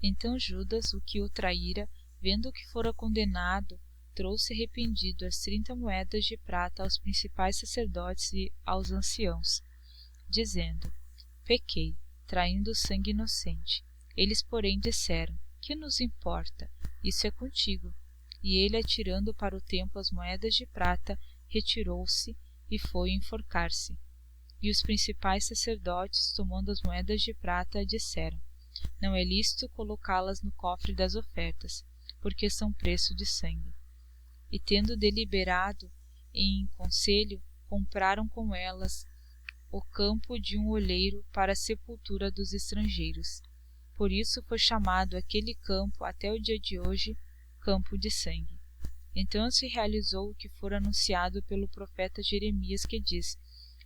Então Judas, o que o traíra, vendo que fora condenado, trouxe arrependido as 30 moedas de prata aos principais sacerdotes e aos anciãos, dizendo: pequei, traindo sangue inocente. Eles, porém, disseram: que nos importa? Isso é contigo. E ele, atirando para o templo as moedas de prata, retirou-se e foi enforcar-se. E os principais sacerdotes, tomando as moedas de prata, disseram: não é lícito colocá-las no cofre das ofertas, porque são preço de sangue. e tendo deliberado em conselho, compraram com elas o campo de um oleiro para a sepultura dos estrangeiros. Por isso foi chamado aquele campo até o dia de hoje Campo de Sangue. Então se realizou o que fora anunciado pelo profeta Jeremias, que diz: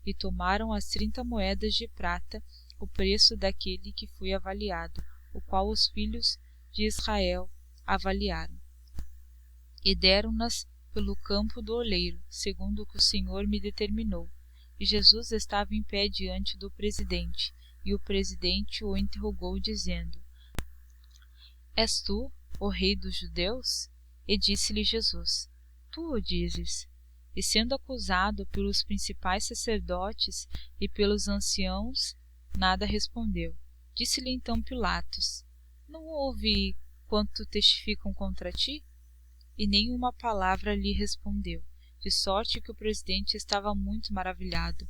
e tomaram as 30 moedas de prata, o preço daquele que foi avaliado, o qual os filhos de Israel avaliaram, e deram-nas pelo campo do oleiro, segundo o que o Senhor me determinou. E Jesus estava em pé diante do presidente, e o presidente o interrogou, dizendo: És tu, o rei dos judeus? E disse-lhe Jesus: Tu o dizes. E sendo acusado pelos principais sacerdotes e pelos anciãos, nada respondeu. Disse-lhe então Pilatos: Não ouve quanto testificam contra ti? E nem uma palavra lhe respondeu, de sorte que o presidente estava muito maravilhado.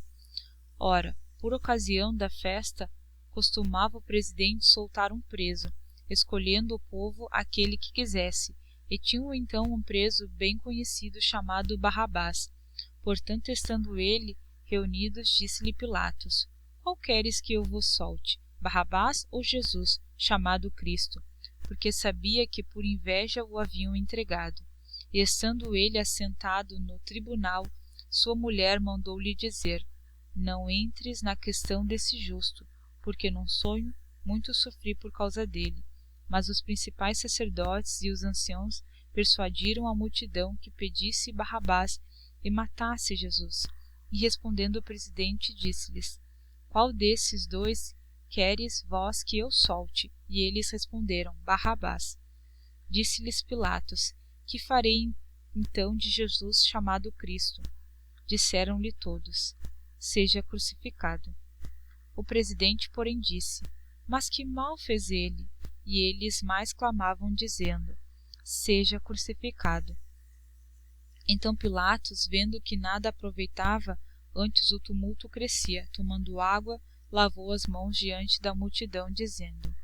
Ora, por ocasião da festa, costumava o presidente soltar um preso, escolhendo o povo aquele que quisesse, e tinham então um preso bem conhecido chamado Barrabás. Portanto, estando ele reunidos, disse-lhe Pilatos: Qual queres que eu vos solte, Barrabás ou Jesus, chamado Cristo? Porque sabia que por inveja o haviam entregado. E estando ele assentado no tribunal, sua mulher mandou-lhe dizer: Não entres na questão desse justo, porque num sonho muito sofri por causa dele. Mas os principais sacerdotes e os anciãos persuadiram a multidão que pedisse Barrabás e matasse Jesus. E respondendo o presidente, disse-lhes: Qual desses dois queres vós que eu solte? E eles responderam: Barrabás. Disse-lhes Pilatos: Que farei então de Jesus chamado Cristo? Disseram-lhe todos: Seja crucificado. O presidente, porém, disse: Mas que mal fez ele? E eles mais clamavam, dizendo: Seja crucificado. Então Pilatos, vendo que nada aproveitava, antes o tumulto crescia, tomando água, lavou as mãos diante da multidão, dizendo: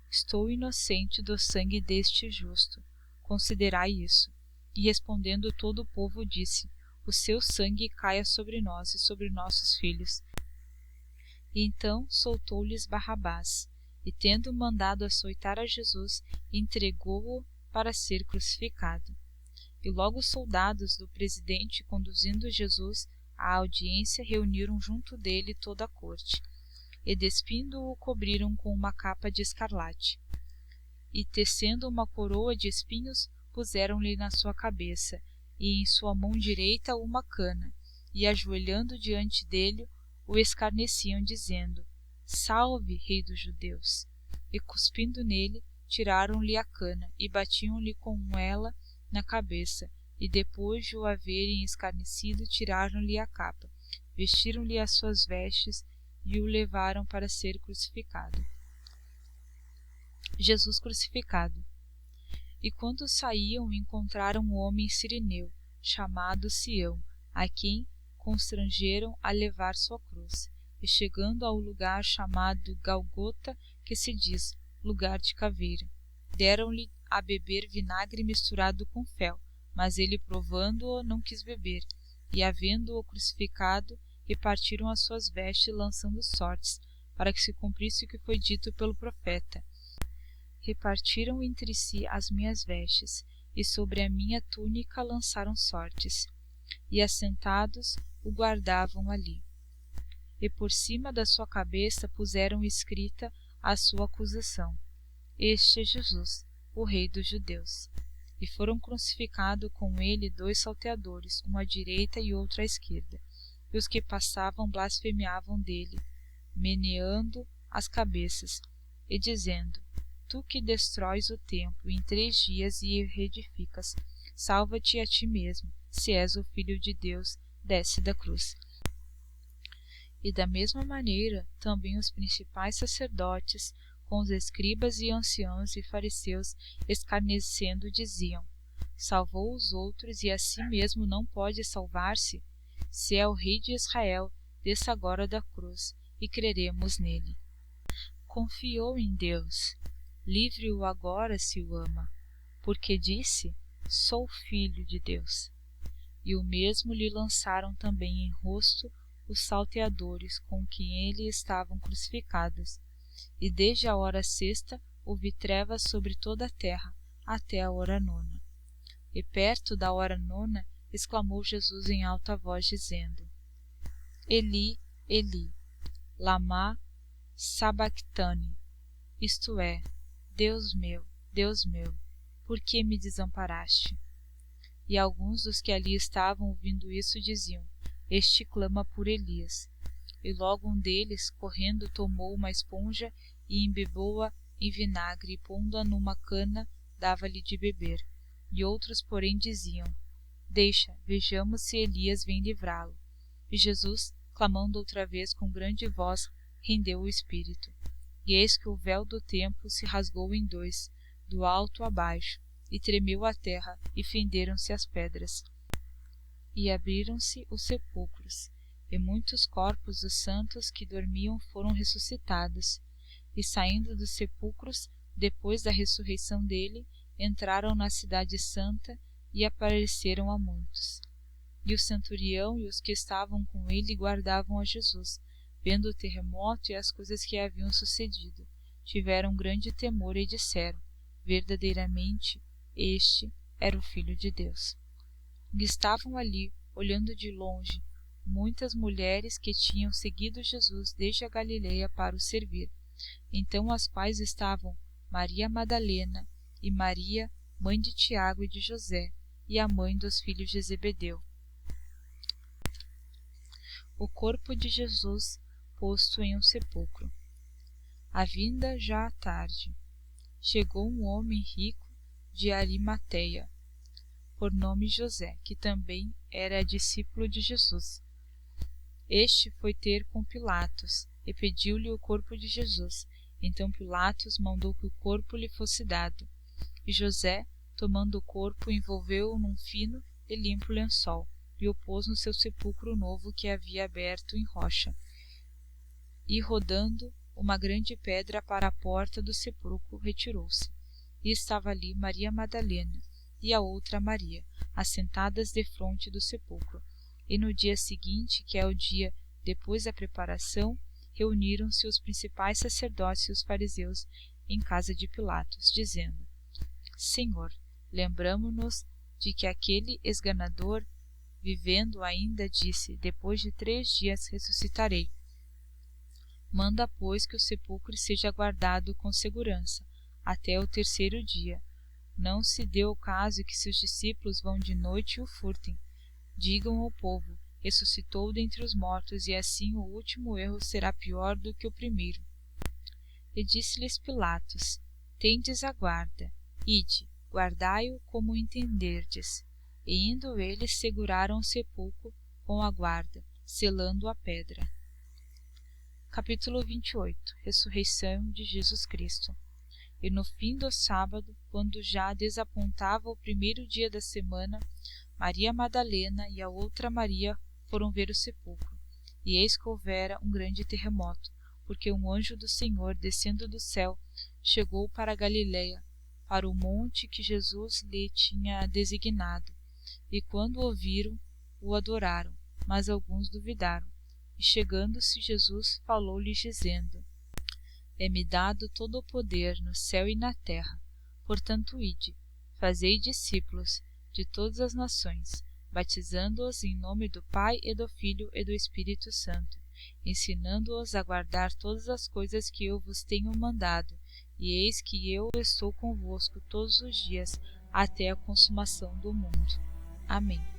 Estou inocente do sangue deste justo. Considerai isso. E respondendo todo o povo disse: O seu sangue caia sobre nós e sobre nossos filhos. E então soltou-lhes Barrabás, e tendo mandado açoitar a Jesus, entregou-o para ser crucificado. E logo os soldados do presidente, conduzindo Jesus à audiência, reuniram junto dele toda a corte, e despindo-o cobriram com uma capa de escarlate, e tecendo uma coroa de espinhos, puseram-lhe na sua cabeça, e em sua mão direita uma cana, e ajoelhando diante dele, o escarneciam, dizendo: Salve, rei dos judeus! E cuspindo nele, tiraram-lhe a cana, e batiam-lhe com ela na cabeça, e depois de o haverem escarnecido, tiraram-lhe a capa, vestiram-lhe as suas vestes, e o levaram para ser crucificado. Jesus crucificado. E quando saíam, encontraram um homem cireneu, chamado Sião, a quem constrangeram a levar sua cruz. E chegando ao lugar chamado Galgota, que se diz lugar de caveira, deram-lhe a beber vinagre misturado com fel, mas ele, provando-o, não quis beber. E havendo-o crucificado, repartiram as suas vestes, lançando sortes, para que se cumprisse o que foi dito pelo profeta: Repartiram entre si as minhas vestes, e sobre a minha túnica lançaram sortes. E assentados o guardavam ali. E por cima da sua cabeça puseram escrita a sua acusação: Este é Jesus, o Rei dos Judeus. E foram crucificados com ele 2 salteadores, um à direita e outro à esquerda. E os que passavam blasfemavam dele, meneando as cabeças, e dizendo: Tu que destróis o templo em 3 dias e o reedificas, salva-te a ti mesmo, se és o Filho de Deus, desce da cruz. E da mesma maneira também os principais sacerdotes, com os escribas e anciãos e fariseus, escarnecendo, diziam: Salvou os outros e a si mesmo não pode salvar-se? Se é o Rei de Israel, desça agora da cruz, e creremos nele. Confiou em Deus. Livre-o agora se o ama. Porque disse: sou filho de Deus. E o mesmo lhe lançaram também em rosto os salteadores com que ele estavam crucificados. E desde a hora sexta houve trevas sobre toda a terra, até a hora nona. E perto da hora nona, exclamou Jesus em alta voz, dizendo: Eli, Eli, lama sabactani, isto é, Deus meu, por que me desamparaste? E alguns dos que ali estavam ouvindo isso diziam: Este clama por Elias. E logo um deles, correndo, tomou uma esponja e embebou-a em vinagre e pondo-a numa cana, dava-lhe de beber. E outros, porém, diziam: Deixa, vejamos se Elias vem livrá-lo. E Jesus, clamando outra vez com grande voz, rendeu o espírito. E eis que o véu do templo se rasgou em dois, do alto a baixo, e tremeu a terra, e fenderam-se as pedras. E abriram-se os sepulcros, e muitos corpos dos santos que dormiam foram ressuscitados. E saindo dos sepulcros, depois da ressurreição dele, entraram na cidade santa e apareceram a muitos. E o centurião e os que estavam com ele guardavam a Jesus, vendo o terremoto e as coisas que haviam sucedido, tiveram grande temor e disseram: verdadeiramente este era o Filho de Deus. E estavam ali, olhando de longe, muitas mulheres que tinham seguido Jesus desde a Galileia para o servir, então as quais estavam Maria Madalena e Maria, mãe de Tiago e de José, e a mãe dos filhos de Zebedeu. O corpo de Jesus posto em um sepulcro. À vinda já à tarde, chegou um homem rico de Arimateia, por nome José, que também era discípulo de Jesus. Este foi ter com Pilatos e pediu-lhe o corpo de Jesus. Então Pilatos mandou que o corpo lhe fosse dado. E José, tomando o corpo, envolveu-o num fino e limpo lençol e o pôs no seu sepulcro novo que havia aberto em rocha. E rodando uma grande pedra para a porta do sepulcro, retirou-se. E estava ali Maria Madalena e a outra Maria, assentadas defronte do sepulcro. E no dia seguinte, que é o dia depois da preparação, reuniram-se os principais sacerdotes e os fariseus em casa de Pilatos, dizendo: Senhor, lembramo-nos de que aquele esganador, vivendo ainda, disse: depois de 3 dias ressuscitarei. Manda, pois, que o sepulcro seja guardado com segurança até o 3º dia. Não se dê o caso que seus discípulos vão de noite e o furtem. Digam ao povo: ressuscitou dentre os mortos, e assim o último erro será pior do que o primeiro. E disse-lhes Pilatos: tendes a guarda, ide, guardai-o como entenderdes. E indo eles, seguraram o sepulcro com a guarda, selando a pedra. Capítulo 28. Ressurreição de Jesus Cristo. E no fim do sábado, quando já desapontava o 1º dia da semana, Maria Madalena e a outra Maria foram ver o sepulcro. E eis que houvera um grande terremoto, porque um anjo do Senhor, descendo do céu, chegou para a Galileia, para o monte que Jesus lhe tinha designado. E quando o viram, o adoraram, mas alguns duvidaram. E chegando-se Jesus, falou-lhes dizendo: é-me dado todo o poder no céu e na terra. Portanto, ide, fazei discípulos de todas as nações, batizando-os em nome do Pai e do Filho e do Espírito Santo, ensinando-os a guardar todas as coisas que eu vos tenho mandado, e eis que eu estou convosco todos os dias, até a consumação do mundo. Amém.